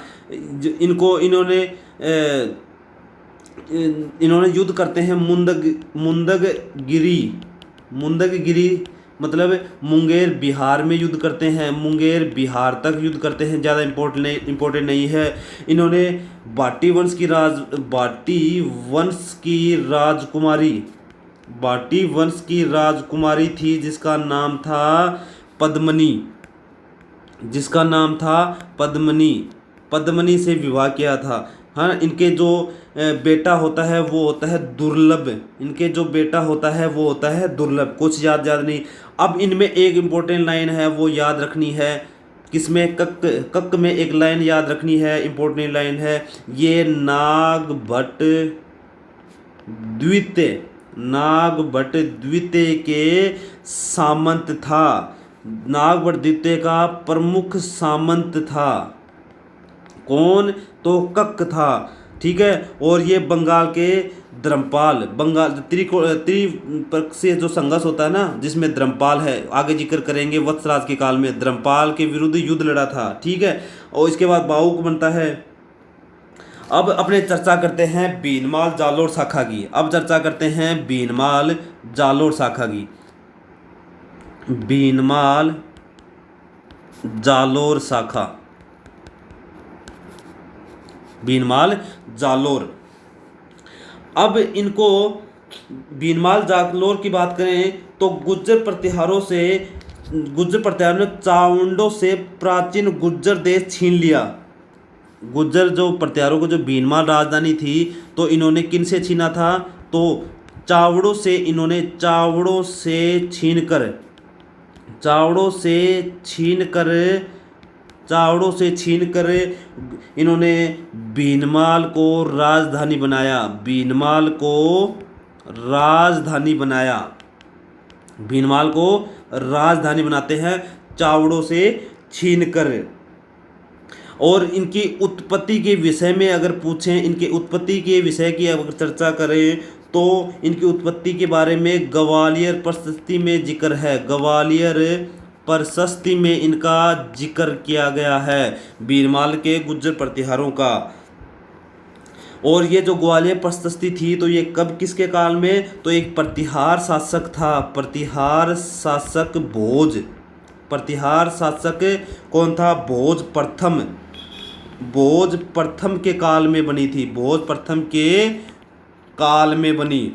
इन्होंने युद्ध करते हैं मुंदगगिरी मतलब मुंगेर बिहार में युद्ध करते हैं, मुंगेर बिहार तक युद्ध करते हैं, ज़्यादा इम्पोर्टेंट नहीं है। इन्होंने बाटी वंश की राजकुमारी थी जिसका नाम था पद्मनी, जिसका नाम था पद्मनी से विवाह किया था। हाँ, इनके जो बेटा होता है वो होता है दुर्लभ, इनके जो बेटा होता है वो होता है दुर्लभ। कुछ याद नहीं। अब इनमें एक इम्पोर्टेंट लाइन है वो याद रखनी है, किसमें, कक में एक लाइन याद रखनी है, इम्पोर्टेंट लाइन है ये, नागभट्ट द्वितीय के सामंत था, नागभट्ट द्वितीय का प्रमुख सामंत था। कौन, तो कक था, ठीक है। और ये बंगाल के धर्मपाल, बंगाल त्रिपक्ष से जो संघर्ष होता है ना, जिसमें धर्मपाल है, आगे जिक्र करेंगे, वत्सराज के काल में धर्मपाल के विरुद्ध युद्ध लड़ा था, ठीक है। और इसके बाद बाहुक बनता है। अब अपने चर्चा करते हैं बीनमाल जालोर शाखा की। अब चर्चा करते हैं बीनमाल जालोर शाखा की। बीनमाल जालोर शाखा, बीनमाल जालोर। अब इनको बीनमाल जालोर की बात करें तो गुर्जर प्रतिहारों ने चावंडों से प्राचीन गुर्जर देश छीन लिया। गुर्जर जो प्रतिहारों को जो बीनमाल राजधानी थी तो इन्होंने किन से छीना था, तो चावड़ों से छीन कर इन्होंने बीनमाल को राजधानी बनाया, बीनमाल को राजधानी बनाते हैं चावड़ों से छीनकर। और इनकी उत्पत्ति के विषय में अगर पूछें, इनके उत्पत्ति के विषय की अगर चर्चा करें तो इनकी उत्पत्ति के बारे में ग्वालियर प्रशस्ति में जिक्र है। ग्वालियर प्रशस्ति में इनका जिक्र किया गया है, बीरमाल के गुज्जर प्रतिहारों का। और ये जो ग्वालियर प्रशस्ति थी तो ये कब किसके काल में, तो एक प्रतिहार शासक था, प्रतिहार शासक भोज। प्रतिहार शासक कौन था, भोज प्रथम। भोज प्रथम के काल में बनी थी, भोज प्रथम के काल में बनी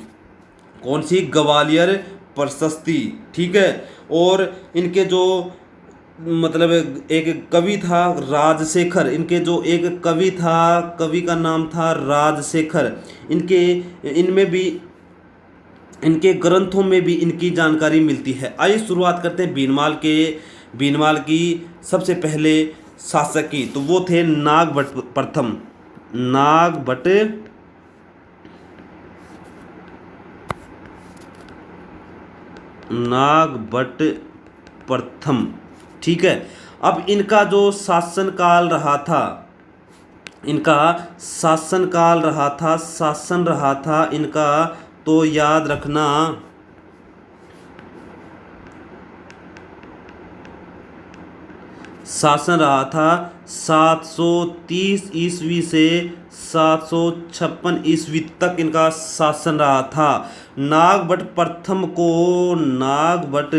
कौन सी, ग्वालियर प्रशस्ति। ठीक है। और इनके जो मतलब एक कवि था राजशेखर, इनके जो एक कवि था, कवि का नाम था राजशेखर। इनमें भी, इनके ग्रंथों में भी इनकी जानकारी मिलती है। आइए शुरुआत करते हैं बीरमाल की सबसे पहले शासक की। तो वो थे नागभट्ट प्रथम। नागभट्ट प्रथम। ठीक है। अब इनका जो शासन रहा था इनका, तो याद रखना शासन रहा था 730 ईस्वी से 756 ईस्वी तक इनका शासन रहा था। नागभट्ट प्रथम को, नागभट्ट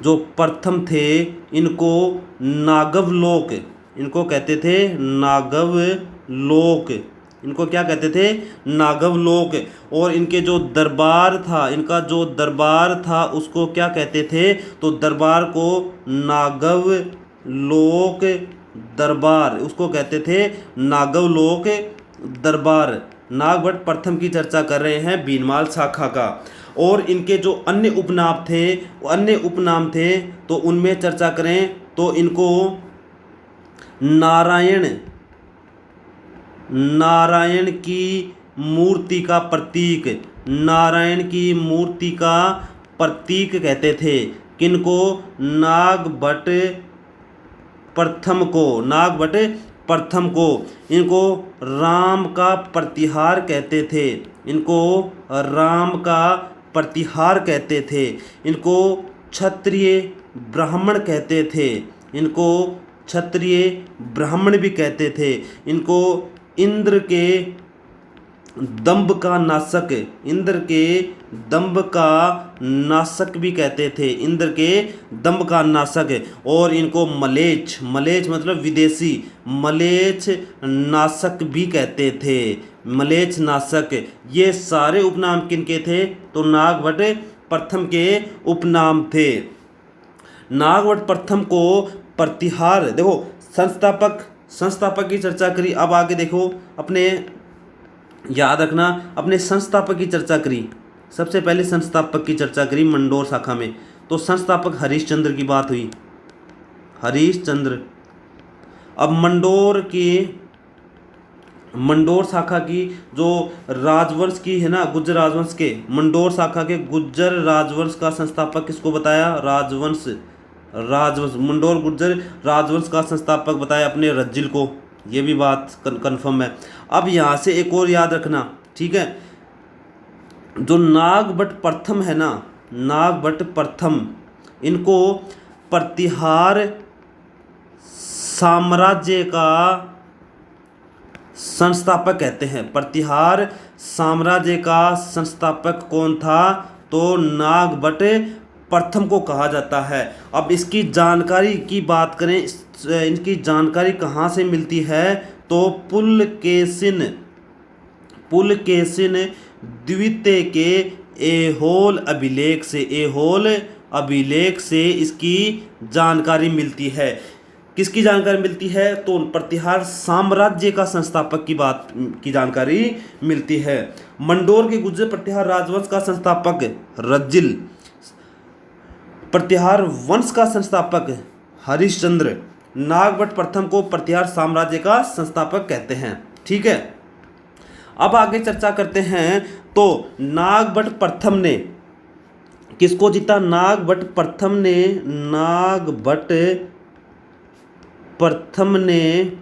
जो प्रथम थे इनको नागवलोक, इनको कहते थे नागवलोक। इनको क्या कहते थे, नागवलोक। और इनके जो दरबार था, इनका जो दरबार था उसको क्या कहते थे, तो दरबार को नागवलोक दरबार, उसको कहते थे नागवलोक दरबार। नागभट्ट प्रथम की चर्चा कर रहे हैं बीरमाल शाखा का। और इनके जो अन्य उपनाम थे तो उनमें चर्चा करें तो इनको नारायण की मूर्ति का प्रतीक, नारायण की मूर्ति का प्रतीक कहते थे। किनको, नागभट्ट प्रथम को। इनको राम का प्रतिहार कहते थे, इनको राम का प्रतिहार कहते थे। इनको क्षत्रिय ब्राह्मण कहते थे, इनको क्षत्रिय ब्राह्मण भी कहते थे। इनको इंद्र के दंभ का नाशक, इंद्र के दंभ का नाशक भी कहते थे, इंद्र के दंभ का नाशक। और इनको मलेच्छ मतलब विदेशी, मलेच्छ नाशक भी कहते थे, मलेच्छ नाशक। ये सारे उपनाम किनके थे, तो नागभट्ट प्रथम के उपनाम थे। नागभट्ट प्रथम को प्रतिहार, देखो संस्थापक की चर्चा करी। अब आगे देखो, अपने याद रखना, अपने संस्थापक की चर्चा करी। सबसे पहले संस्थापक की चर्चा करी मंडोर शाखा में, तो संस्थापक हरिश्चंद्र की बात हुई, हरिश्चंद्र। अब मंडोर शाखा की जो राजवंश की है ना, गुज्जर राजवंश के, मंडोर शाखा के गुज्जर राजवंश का संस्थापक किसको बताया, राजवंश मंडोर गुज्जर राजवंश का संस्थापक बताया अपने रज्जिल को। ये भी बात कन्फर्म है। अब यहाँ से एक और याद रखना, ठीक है, जो नागभट्ट प्रथम है ना, नागभट्ट प्रथम, इनको प्रतिहार साम्राज्य का संस्थापक कहते हैं। प्रतिहार साम्राज्य का संस्थापक कौन था, तो नागभट्ट प्रथम को कहा जाता है। अब इसकी जानकारी की बात करें, इनकी जानकारी कहाँ से मिलती है, तो पुलकेशिन द्वितीय के ऐहोल अभिलेख से इसकी जानकारी मिलती है। किसकी जानकारी मिलती है, तो प्रतिहार साम्राज्य का संस्थापक की जानकारी मिलती है। मंडोर के गुज्जर प्रतिहार राजवंश का संस्थापक रज्जिल, प्रतिहार वंश का संस्थापक हरिश्चंद्र, नागभट्ट प्रथम को प्रतिहार साम्राज्य का संस्थापक कहते हैं। ठीक है। अब आगे चर्चा करते हैं, तो नागभट्ट प्रथम ने किसको जीता? नागभट्ट प्रथम ने, नागभट्ट प्रथम ने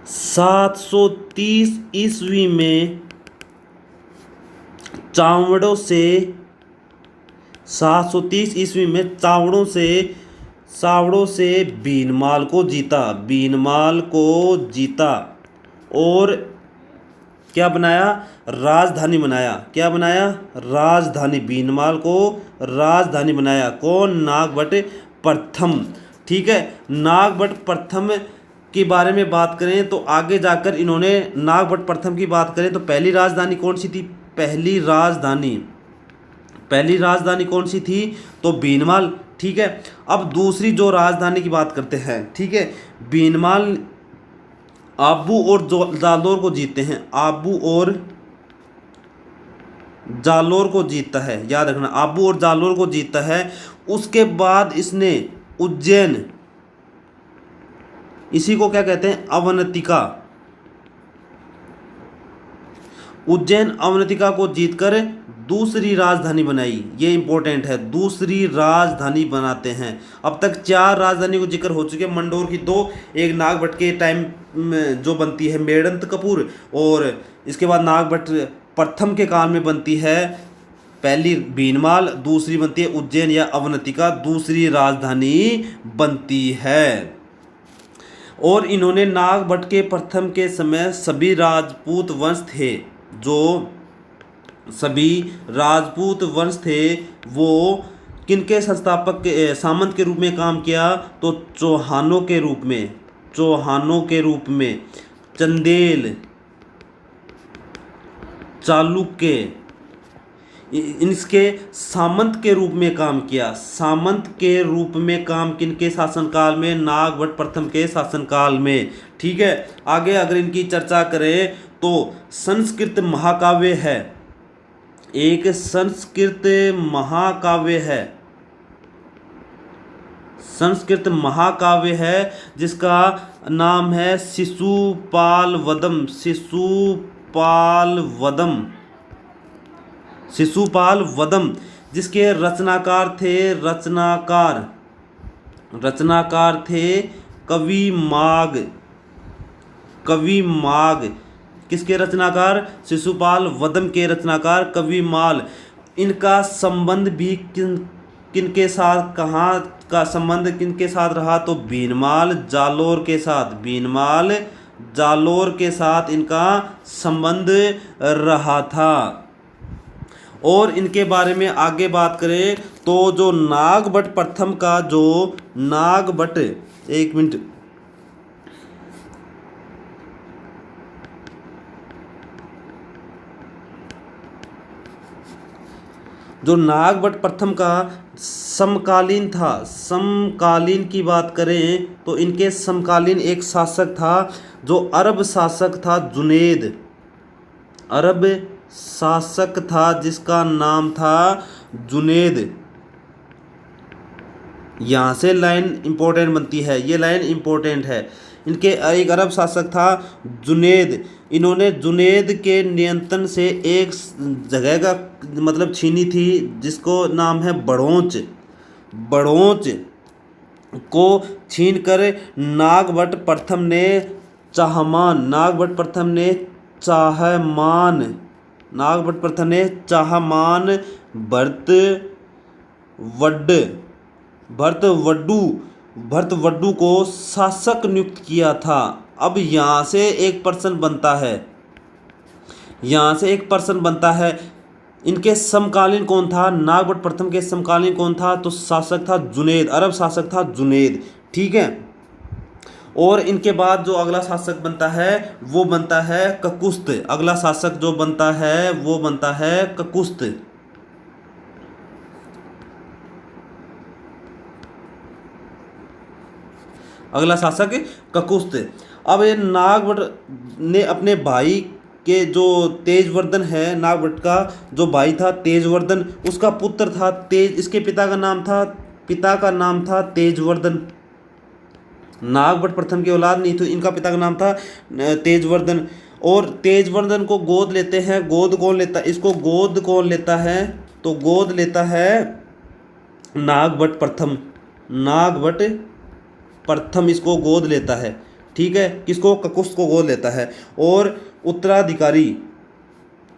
730 ईस्वी में चावड़ों से, 730 ईस्वी में चावड़ों से भीनमाल को जीता, भीनमाल को जीता और क्या बनाया? राजधानी बनाया। क्या बनाया? राजधानी। भीनमाल को राजधानी बनाया। कौन? नागभट्ट प्रथम। ठीक है। नागभट्ट प्रथम के बारे में बात करें तो आगे जाकर इन्होंने, नागभट्ट प्रथम की बात करें तो पहली राजधानी कौन सी थी? पहली राजधानी कौन सी थी? तो भीनमाल। ठीक है। अब दूसरी जो राजधानी की बात करते हैं। ठीक है। भीनमाल आबू और जालोर को जीतते हैं, आबू और जालोर को जीतता है, याद रखना, आबू और जालोर को जीतता है। उसके बाद इसने उज्जैन, इसी को क्या कहते हैं? अवंतिका। उज्जैन अवंतिका को जीतकर दूसरी राजधानी बनाई। ये इंपॉर्टेंट है, दूसरी राजधानी बनाते हैं। अब तक 4 राजधानी को जिक्र हो चुके हैं। मंडोर की 2, एक नागभट्ट के टाइम में जो बनती है मेड़ंत कपूर, और इसके बाद नागभट्ट प्रथम के काल में बनती है पहली भीनमाल, दूसरी बनती है उज्जैन या अवंतिका, दूसरी राजधानी बनती है। और इन्होंने नागभट्ट के प्रथम के समय सभी राजपूत वंश थे, जो सभी राजपूत वंश थे, वो किनके संस्थापक सामंत के रूप में काम किया? तो चौहानों के रूप में, चंदेल, चालुक्य, इनके सामंत के रूप में काम किया। सामंत के रूप में काम किनके शासनकाल में? नागभट्ट प्रथम के शासनकाल में। ठीक है। आगे अगर इनकी चर्चा करें तो संस्कृत महाकाव्य है, एक संस्कृत महाकाव्य है जिसका नाम है शिशुपाल वदम, जिसके रचनाकार थे कवि माग। किसके रचनाकार? शिशुपाल वदम के रचनाकार कवि माल। इनका संबंध भी किनके साथ, कहाँ का संबंध किनके साथ रहा? तो भीनमाल जालोर के साथ इनका संबंध रहा था। और इनके बारे में आगे बात करें तो जो नागभट्ट प्रथम का जो नागभट्ट, एक मिनट, जो नागभट्ट प्रथम का समकालीन था, समकालीन की बात करें तो इनके समकालीन एक शासक था जो अरब शासक था, जुनैद, अरब शासक था जिसका नाम था जुनैद। यहाँ से लाइन इंपॉर्टेंट बनती है, ये लाइन इंपॉर्टेंट है। इनके एक अरब शासक था जुनैद। इन्होंने जुनैद के नियंत्रण से एक जगह का मतलब छीनी थी जिसको नाम है बड़ौच। बड़ौच को छीनकर नागभट्ट प्रथम ने चाहमान भरतवड्डू को शासक नियुक्त किया था। अब यहाँ से एक प्रश्न बनता है, इनके समकालीन कौन था? नागभट्ट प्रथम के समकालीन कौन था? तो शासक था जुनैद, अरब शासक था जुनैद। ठीक है। और इनके बाद जो अगला शासक बनता है वो बनता है ककुस्त। अगला शासक जो बनता है वो बनता है ककुस्त। अगला शासक ककुस्त। अब ये नागभट्ट ने अपने भाई के जो तेजवर्धन है, नागभट्ट का जो भाई था तेजवर्धन, उसका पुत्र था इसके पिता का नाम था तेजवर्धन। नागभट्ट प्रथम की औलाद नहीं थी, इनका पिता का नाम था तेजवर्धन। और तेजवर्धन को गोद लेते हैं। गोद कौन लेता है इसको? गोद कौन लेता है? तो गोद लेता है नागभट्ट प्रथम। नागभट्ट प्रथम इसको गोद लेता है। ठीक है, किसको? ककुस्थ को गोद लेता है और उत्तराधिकारी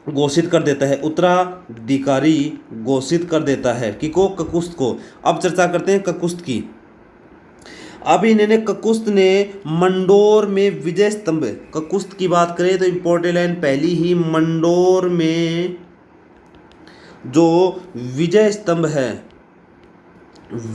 घोषित कर देता है। उत्तराधिकारी घोषित कर देता है किसको? ककुस्थ को। अब चर्चा करते हैं ककुस्थ की। अब इन्होंने ककुस्थ ने मंडोर में विजय स्तंभ, ककुस्थ की बात करें तो इंपॉर्टेंट लाइन पहली ही, मंडोर में जो विजय स्तंभ है,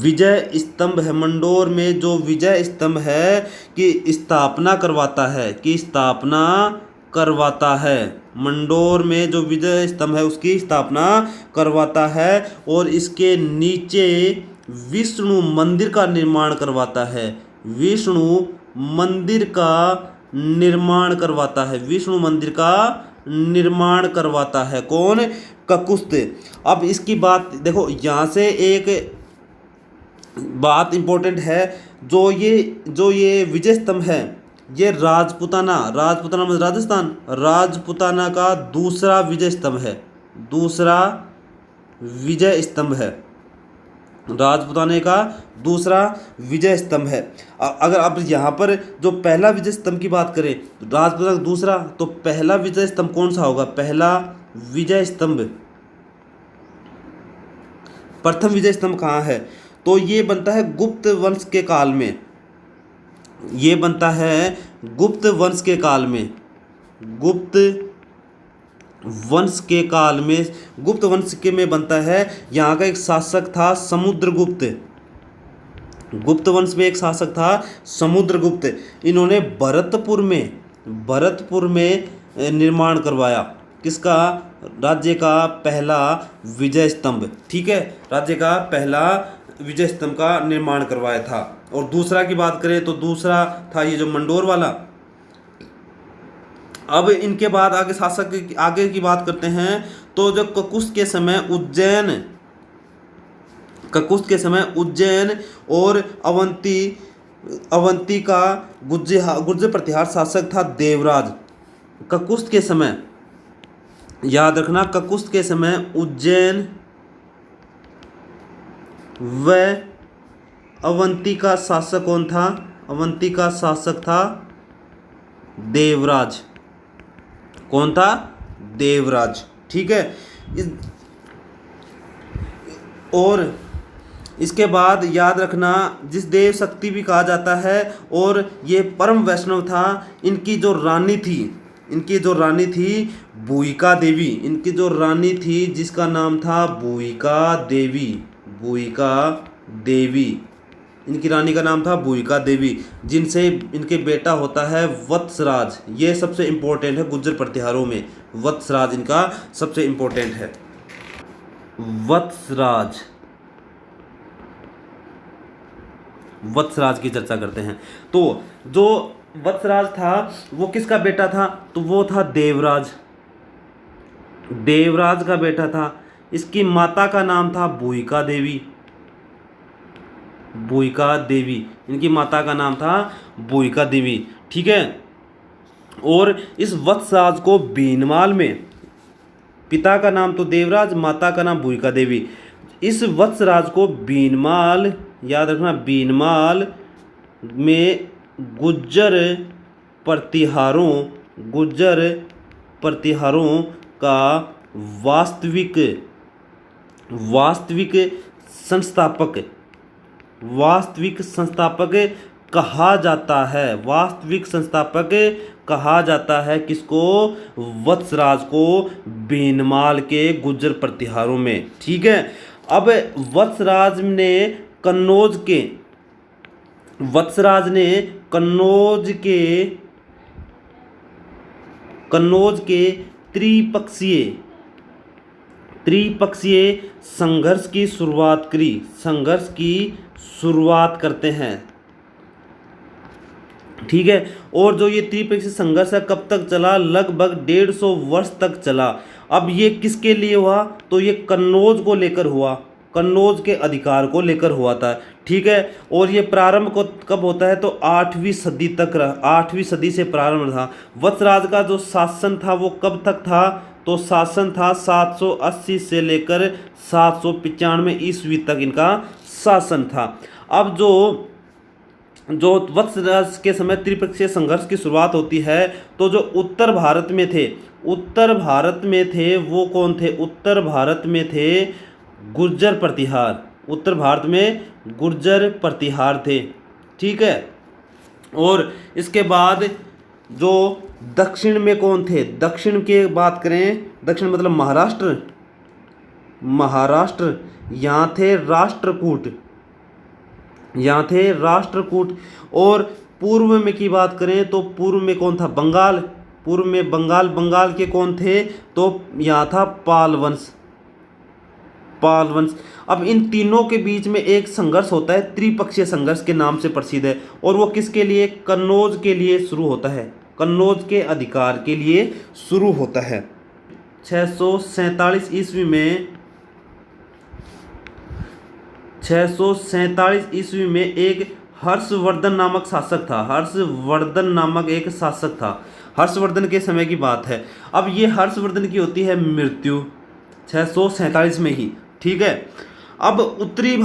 विजय स्तंभ है, मंडोर में जो विजय स्तंभ है कि स्थापना करवाता है, कि स्थापना करवाता है। मंडोर में जो विजय स्तंभ है उसकी स्थापना करवाता है और इसके नीचे विष्णु मंदिर का निर्माण करवाता है। विष्णु मंदिर का निर्माण करवाता है। विष्णु मंदिर का निर्माण करवाता है कौन? ककुस्थ। अब इसकी बात देखो, यहाँ से एक बात इंपॉर्टेंट है, जो ये विजय स्तंभ है ये राजपुताना मतलब राजस्थान, राजपुताना का दूसरा विजय स्तंभ है। दूसरा विजय स्तंभ है, राजपुताने का दूसरा विजय स्तंभ है। अगर आप यहाँ पर जो पहला विजय स्तंभ की बात करें, राजपुताना का दूसरा, तो पहला विजय स्तंभ कौन सा होगा? पहला विजय स्तंभ, प्रथम विजय स्तंभ कहाँ है? तो ये बनता है गुप्त वंश के काल में। ये बनता है गुप्त वंश के काल में। गुप्त वंश के काल में, गुप्त वंश के में बनता है। यहाँ का एक शासक था समुद्रगुप्त। गुप्त वंश में एक शासक था समुद्रगुप्त। इन्होंने भरतपुर में निर्माण करवाया किसका? राज्य का पहला विजय स्तंभ। ठीक है, राज्य का पहला विजय स्तंभ का निर्माण करवाया था। और दूसरा की बात करें तो दूसरा था ये जो मंडोर वाला। अब इनके बाद आगे शासक आगे की बात करते हैं। तो जब ककुस्थ के समय उज्जैन और अवंती का गुर्जर प्रतिहार शासक था देवराज। ककुस्थ के समय, याद रखना, ककुस्थ के समय उज्जैन व अवंती का शासक कौन था? अवंती का शासक था देवराज। कौन था? देवराज। ठीक है, और इसके बाद याद रखना जिस देव शक्ति भी कहा जाता है, और ये परम वैष्णव था। इनकी जो रानी थी भूयिका देवी। इनकी जो रानी थी जिसका नाम था भूयिका देवी। इनकी रानी का नाम था भूयिका देवी, जिनसे इनके बेटा होता है वत्सराज। ये सबसे इम्पोर्टेंट है गुर्जर प्रतिहारों में। वत्सराज इनका सबसे इम्पोर्टेंट है। वत्सराज की चर्चा करते हैं। तो जो वत्सराज था वो किसका बेटा था? तो वो था देवराज का बेटा था। इसकी माता का नाम था भूयिका देवी। इनकी माता का नाम था भूयिका देवी। ठीक है, और इस वत्सराज को बीनमाल में, पिता का नाम तो देवराज, माता का नाम भूयिका देवी। इस वत्सराज को बीनमाल, याद रखना, बीनमाल में गुर्जर प्रतिहारों का वास्तविक संस्थापक कहा जाता है। किसको? वत्सराज को बीनमाल के गुर्जर प्रतिहारों में। ठीक है, अब वत्सराज ने कन्नौज के त्रिपक्षीय संघर्ष की शुरुआत करते हैं। ठीक है, और जो ये त्रिपक्षीय संघर्ष है कब तक चला? लगभग 150 वर्ष तक चला। अब ये किसके लिए हुआ? तो ये कन्नौज को लेकर हुआ। कन्नौज के अधिकार को लेकर हुआ था। ठीक है, और ये प्रारंभ को कब होता है तो 8वीं सदी तक रहा, 8वीं सदी से प्रारंभ था। वत्सराज का जो शासन था वो कब तक था तो शासन था 780 से लेकर 795 ईस्वी तक इनका शासन था। अब जो वत्सराज के समय त्रिपक्षीय संघर्ष की शुरुआत होती है तो जो उत्तर भारत में थे वो कौन थे, उत्तर भारत में थे गुर्जर प्रतिहार, उत्तर भारत में गुर्जर प्रतिहार थे। ठीक है, और इसके बाद जो दक्षिण में कौन थे, दक्षिण की बात करें, दक्षिण मतलब महाराष्ट्र, यहाँ थे राष्ट्रकूट। और पूर्व में की बात करें तो पूर्व में कौन था, बंगाल के कौन थे तो यहाँ था पाल वंश। अब इन तीनों के बीच में एक संघर्ष होता है, त्रिपक्षीय संघर्ष के नाम से प्रसिद्ध है, और वो किसके लिए, कन्नौज के लिए शुरू होता है, कन्नौज के अधिकार के लिए शुरू होता है। 647 ईस्वी में एक हर्षवर्धन नामक एक शासक था। हर्षवर्धन के समय की बात है। अब ये हर्षवर्धन की होती है मृत्यु 647 में ही। ठीक है, अब उत्तरी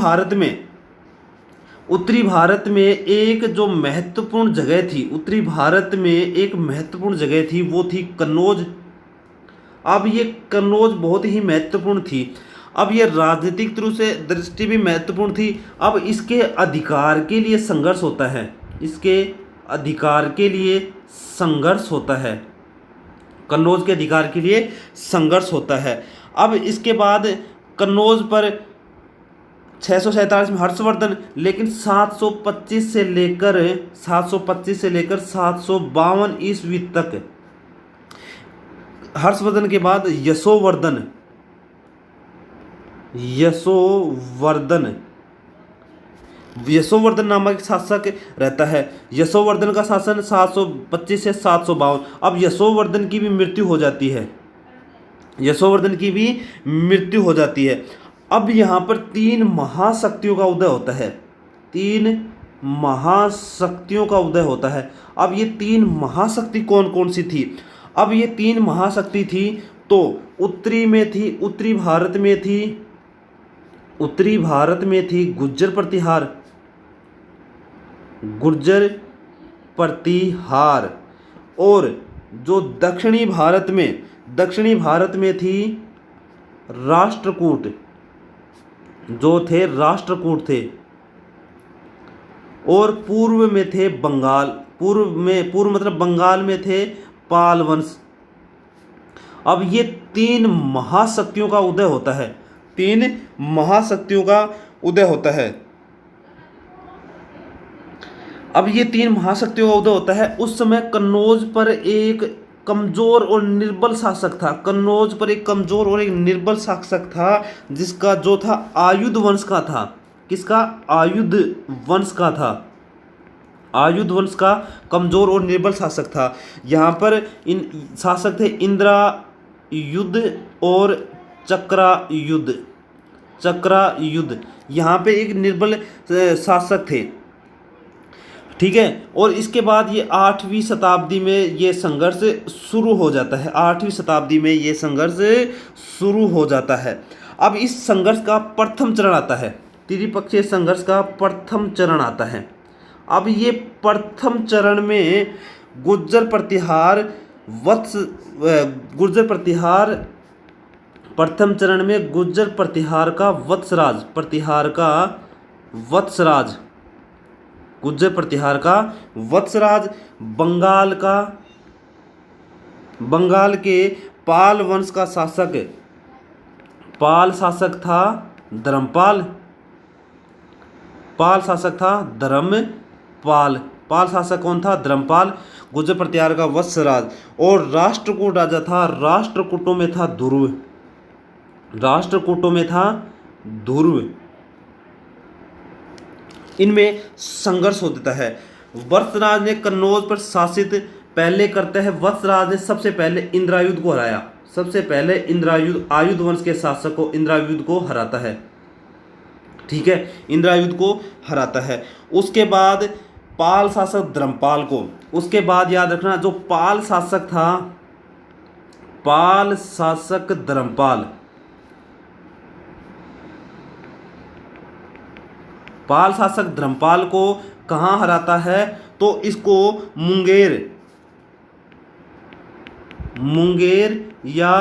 भारत में एक जो महत्वपूर्ण जगह थी, वो थी कन्नौज। अब ये कन्नौज बहुत ही महत्वपूर्ण थी। अब ये राजनीतिक दृष्टि भी महत्वपूर्ण थी। अब इसके अधिकार के लिए संघर्ष होता है, कन्नौज के अधिकार के लिए संघर्ष होता है। अब इसके बाद कन्नौज पर 647 में हर्षवर्धन, लेकिन 725 से लेकर 752 ईस्वी तक हर्षवर्धन के बाद यशोवर्धन नामक शासक रहता है। यशोवर्धन का शासन 725 से 752। अब यशोवर्धन की भी मृत्यु हो जाती है। अब यहाँ पर तीन महाशक्तियों का उदय होता है। अब ये तीन महाशक्ति कौन कौन सी थी, अब ये तीन महाशक्ति थी तो उत्तरी भारत में थी गुर्जर प्रतिहार, और जो दक्षिणी भारत में थी राष्ट्रकूट, राष्ट्रकूट थे, और पूर्व में थे पूर्व मतलब बंगाल में थे पाल वंश। अब ये तीन महाशक्तियों का उदय होता है। उस समय कन्नौज पर एक कमजोर और निर्बल शासक था, जिसका जो था आयुध वंश का था। किसका, आयुध वंश का कमजोर और निर्बल शासक था। यहाँ पर इन शासक थे इंद्रायुध और चक्रायुध। यहाँ पे एक निर्बल शासक थे। ठीक है, और इसके बाद ये 8वीं शताब्दी में ये संघर्ष शुरू हो जाता है। अब इस संघर्ष का प्रथम चरण आता है, त्रिपक्षीय संघर्ष का प्रथम चरण आता है। अब ये प्रथम चरण में गुर्जर प्रतिहार वत्सराज, बंगाल के पाल वंश का शासक था धर्मपाल। पाल शासक कौन था, धर्मपाल। गुर्जर प्रतिहार का वत्सराज, और राष्ट्रकूट राजा था, राष्ट्रकूटों में था ध्रुव। इनमें संघर्ष होता है। वत्सराज ने कन्नौज पर शासित पहले करते हैं, वत्सराज ने सबसे पहले इंद्रायुध को हराया। आयुध वंश के शासक को इंद्रायुध को हराता है। ठीक है, इंद्रायुध को हराता है। उसके बाद पाल शासक धर्मपाल को, उसके बाद याद रखना जो पाल शासक था, पाल शासक धर्मपाल, पाल शासक धर्मपाल को कहाँ हराता है? तो इसको मुंगेर या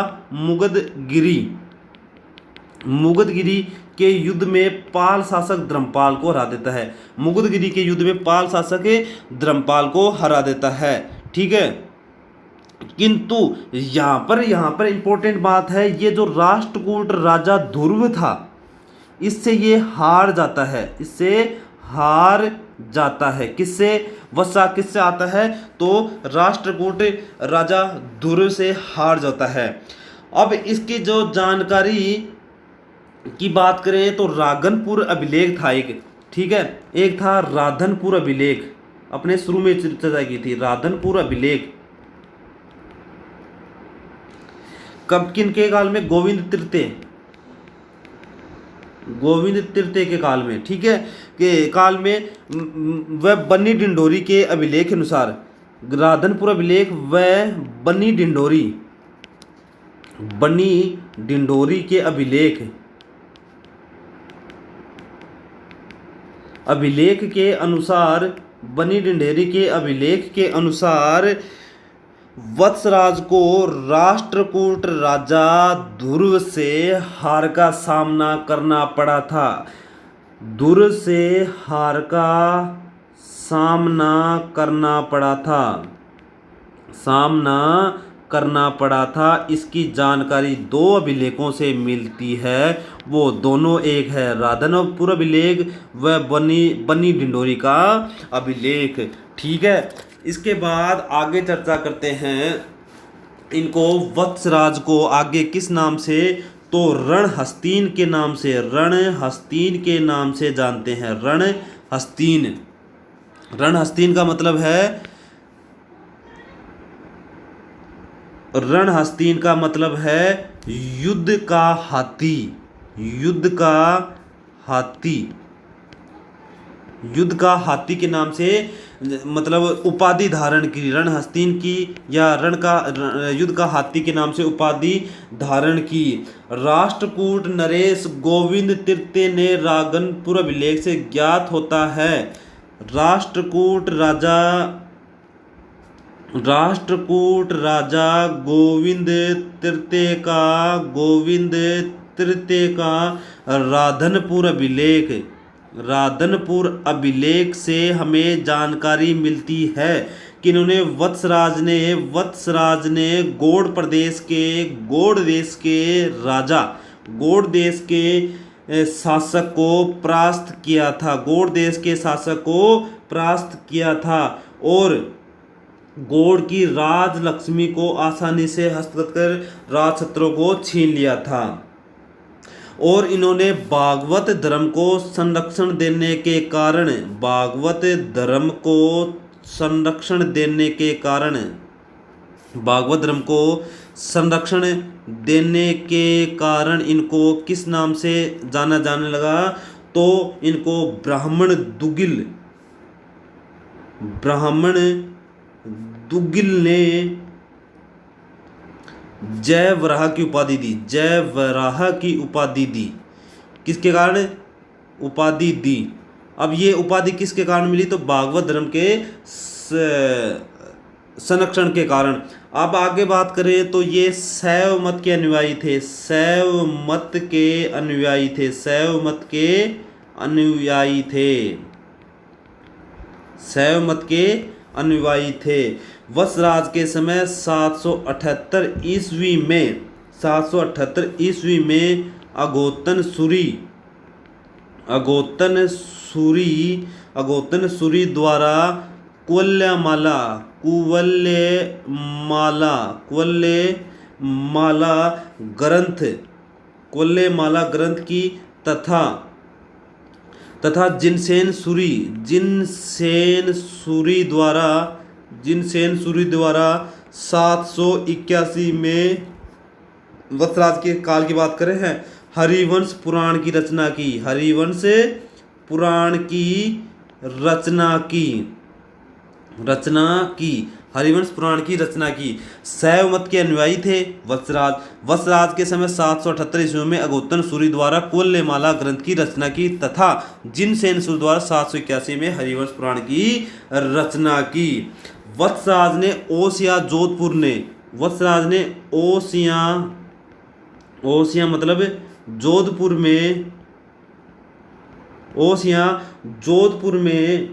मुगधगिरी के युद्ध में पाल शासक धर्मपाल को हरा देता है। मुगधगिरी के युद्ध में पाल शासक धर्मपाल को हरा देता है। ठीक है, किंतु यहाँ पर इंपॉर्टेंट बात है, ये जो राष्ट्रकूट राजा ध्रुव था, इससे ये हार जाता है, इससे हार जाता है। किससे? वत्सा किससे आता है? तो राष्ट्रकूट राजा ध्रुव से हार जाता है। अब इसकी जो जानकारी की बात करें तो राधनपुर अभिलेख था एक, ठीक है, एक था राधनपुर अभिलेख, अपने शुरू में चर्चा की थी। राधनपुर अभिलेख कब, किन के काल में? गोविंद तृतीय के काल में, ठीक है, के काल में। वह बन्नी डिंडोरी के अभिलेख अनुसार, राधनपुर अभिलेख व बन्नी डिंडोरी के अभिलेख के अनुसार, बन्नी डिंडोरी के अभिलेख के अनुसार वत्सराज को राष्ट्रकूट राजा ध्रुव से हार का सामना करना पड़ा था। ध्रुव से हार का सामना करना पड़ा था। इसकी जानकारी दो अभिलेखों से मिलती है, वो दोनों एक है राधनपुर अभिलेख व बन्नी डिंडोरी का अभिलेख। ठीक है, इसके बाद आगे चर्चा करते हैं इनको। वत्सराज को आगे किस नाम से? तो रणहस्तीन के नाम से जानते हैं। रणहस्तीन का मतलब है युद्ध का हाथी के नाम से, मतलब उपाधि धारण की, रणहस्तीन की या युद्ध का हाथी के नाम से उपाधि धारण की। राष्ट्रकूट नरेश गोविंद तृतीय ने राधनपुर अभिलेख से ज्ञात होता है। राष्ट्रकूट राजा गोविंद तृतीय का राधनपुर अभिलेख से हमें जानकारी मिलती है कि इन्होंने वत्सराज ने गौड़ देश के शासक को परास्त किया था और गौड़ की राजलक्ष्मी को आसानी से हस्तगत कर राजछत्रों को छीन लिया था। और इन्होंने भागवत धर्म को संरक्षण देने के कारण इनको किस नाम से जाना जाने लगा? तो इनको ब्राह्मण दुगिल ने जय वराह की उपाधि दी। किसके कारण उपाधि दी? अब ये उपाधि किसके कारण मिली? तो भागवत धर्म के संरक्षण के कारण। अब आगे बात करें तो ये शैव मत के अनुयायी थे। वत्सराज के समय 778 ईस्वी में अगोतन सूरी द्वारा कुल्लेमाला ग्रंथ की तथा जिनसेन सूरी द्वारा 781 में, वत्सराज के काल की बात करें हैं हरिवंश पुराण की रचना की? हरिवंश पुराण की रचना की, हरिवंश पुराण की रचना की। शैव मत के अनुयायी थे वत्सराज। वत्सराज के समय 778 ईस्वी में अगोत्तन सूरी द्वारा कुल्यमाला ग्रंथ की रचना की तथा जिनसेन सूरी द्वारा 781 में हरिवंश पुराण की रचना की। वत्सराज ने ओसिया जोधपुर ने, वत्सराज ने ओसिया मतलब जोधपुर में, ओसिया जोधपुर में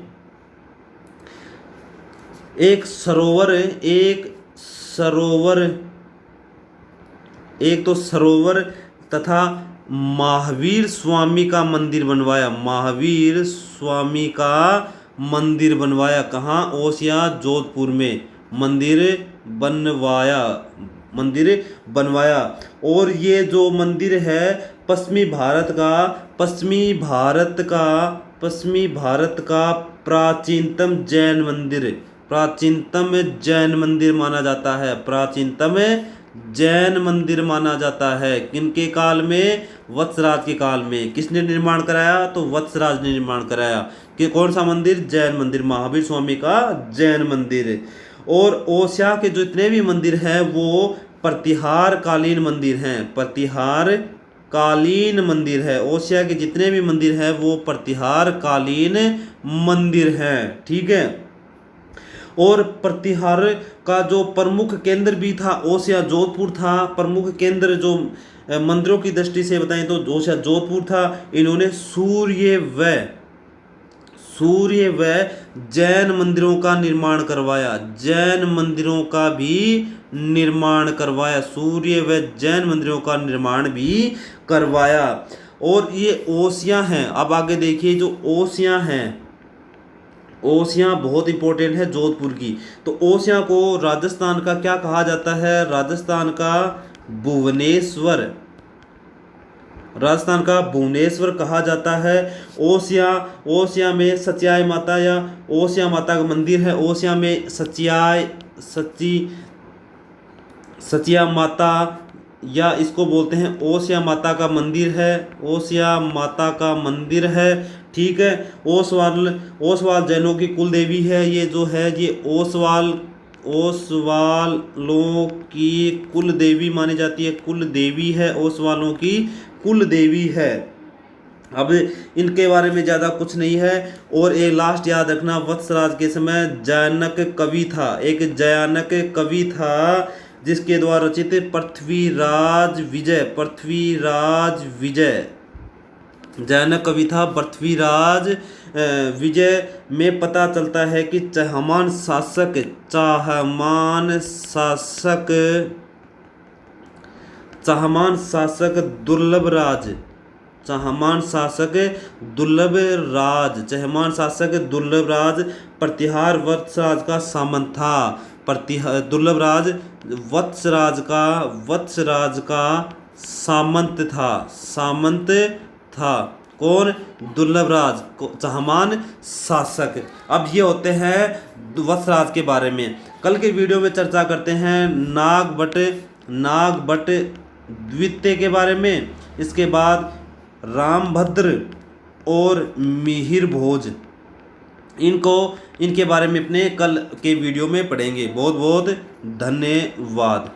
एक तो सरोवर तथा महावीर स्वामी का मंदिर बनवाया। महावीर स्वामी का मंदिर बनवाया। कहाँ? ओसिया जोधपुर में मंदिर बनवाया। और ये जो मंदिर है पश्चिमी भारत का प्राचीनतम जैन मंदिर माना जाता है। प्राचीनतम जैन मंदिर माना जाता है। किनके काल में? वत्सराज के काल में। किसने निर्माण कराया? तो वत्सराज ने निर्माण कराया। कि कौन सा मंदिर? जैन मंदिर, महावीर स्वामी का जैन मंदिर। और ओसिया के जो जितने भी मंदिर हैं वो प्रतिहार कालीन मंदिर हैं। प्रतिहार कालीन मंदिर है। ओसिया के जितने भी मंदिर हैं वो प्रतिहार कालीन मंदिर हैं। ठीक है। और प्रतिहार का जो प्रमुख केंद्र भी था ओसिया जोधपुर था। प्रमुख केंद्र जो मंदिरों की दृष्टि से बताएं तो ओसिया जोधपुर था। इन्होंने सूर्य व जैन मंदिरों का निर्माण करवाया। जैन मंदिरों का भी निर्माण करवाया। सूर्य व जैन मंदिरों का निर्माण भी करवाया। और ये ओसिया हैं। अब आगे देखिए जो ओसिया हैं, ओसिया बहुत इंपॉर्टेंट है जोधपुर की। तो ओसिया को राजस्थान का क्या कहा जाता है? राजस्थान का भुवनेश्वर कहा जाता है। ओसिया में सचियाय माता या ओसिया माता का मंदिर है। ओसिया में सचिया माता या इसको बोलते हैं ओसिया माता का मंदिर है। ओसिया माता का मंदिर है। ठीक है। ओसवाल जैनों की कुल देवी है। ये जो है ये ओसवालों की कुल देवी मानी जाती है। कुल देवी है, ओसवालों की कुल देवी है। अब इनके बारे में ज़्यादा कुछ नहीं है। और एक लास्ट याद रखना, वत्सराज के समय जैनक कवि था। एक जैनक कवि था जिसके द्वारा रचित पृथ्वीराज विजय जैनक कवि था। पृथ्वीराज विजय में पता चलता है कि चहमान शासक दुर्लभ राज प्रतिहार वत्सराज का सामंत था। दुर्लभ राज वत्सराज का सामंत था। कौन? दुर्लभ राज चहमान शासक। अब ये होते हैं वत्सराज के बारे में। कल के वीडियो में चर्चा करते हैं नागभट्ट द्वितीय के बारे में। इसके बाद रामभद्र और मिहिर भोज, इनके बारे में अपने कल के वीडियो में पढ़ेंगे। बहुत बहुत धन्यवाद।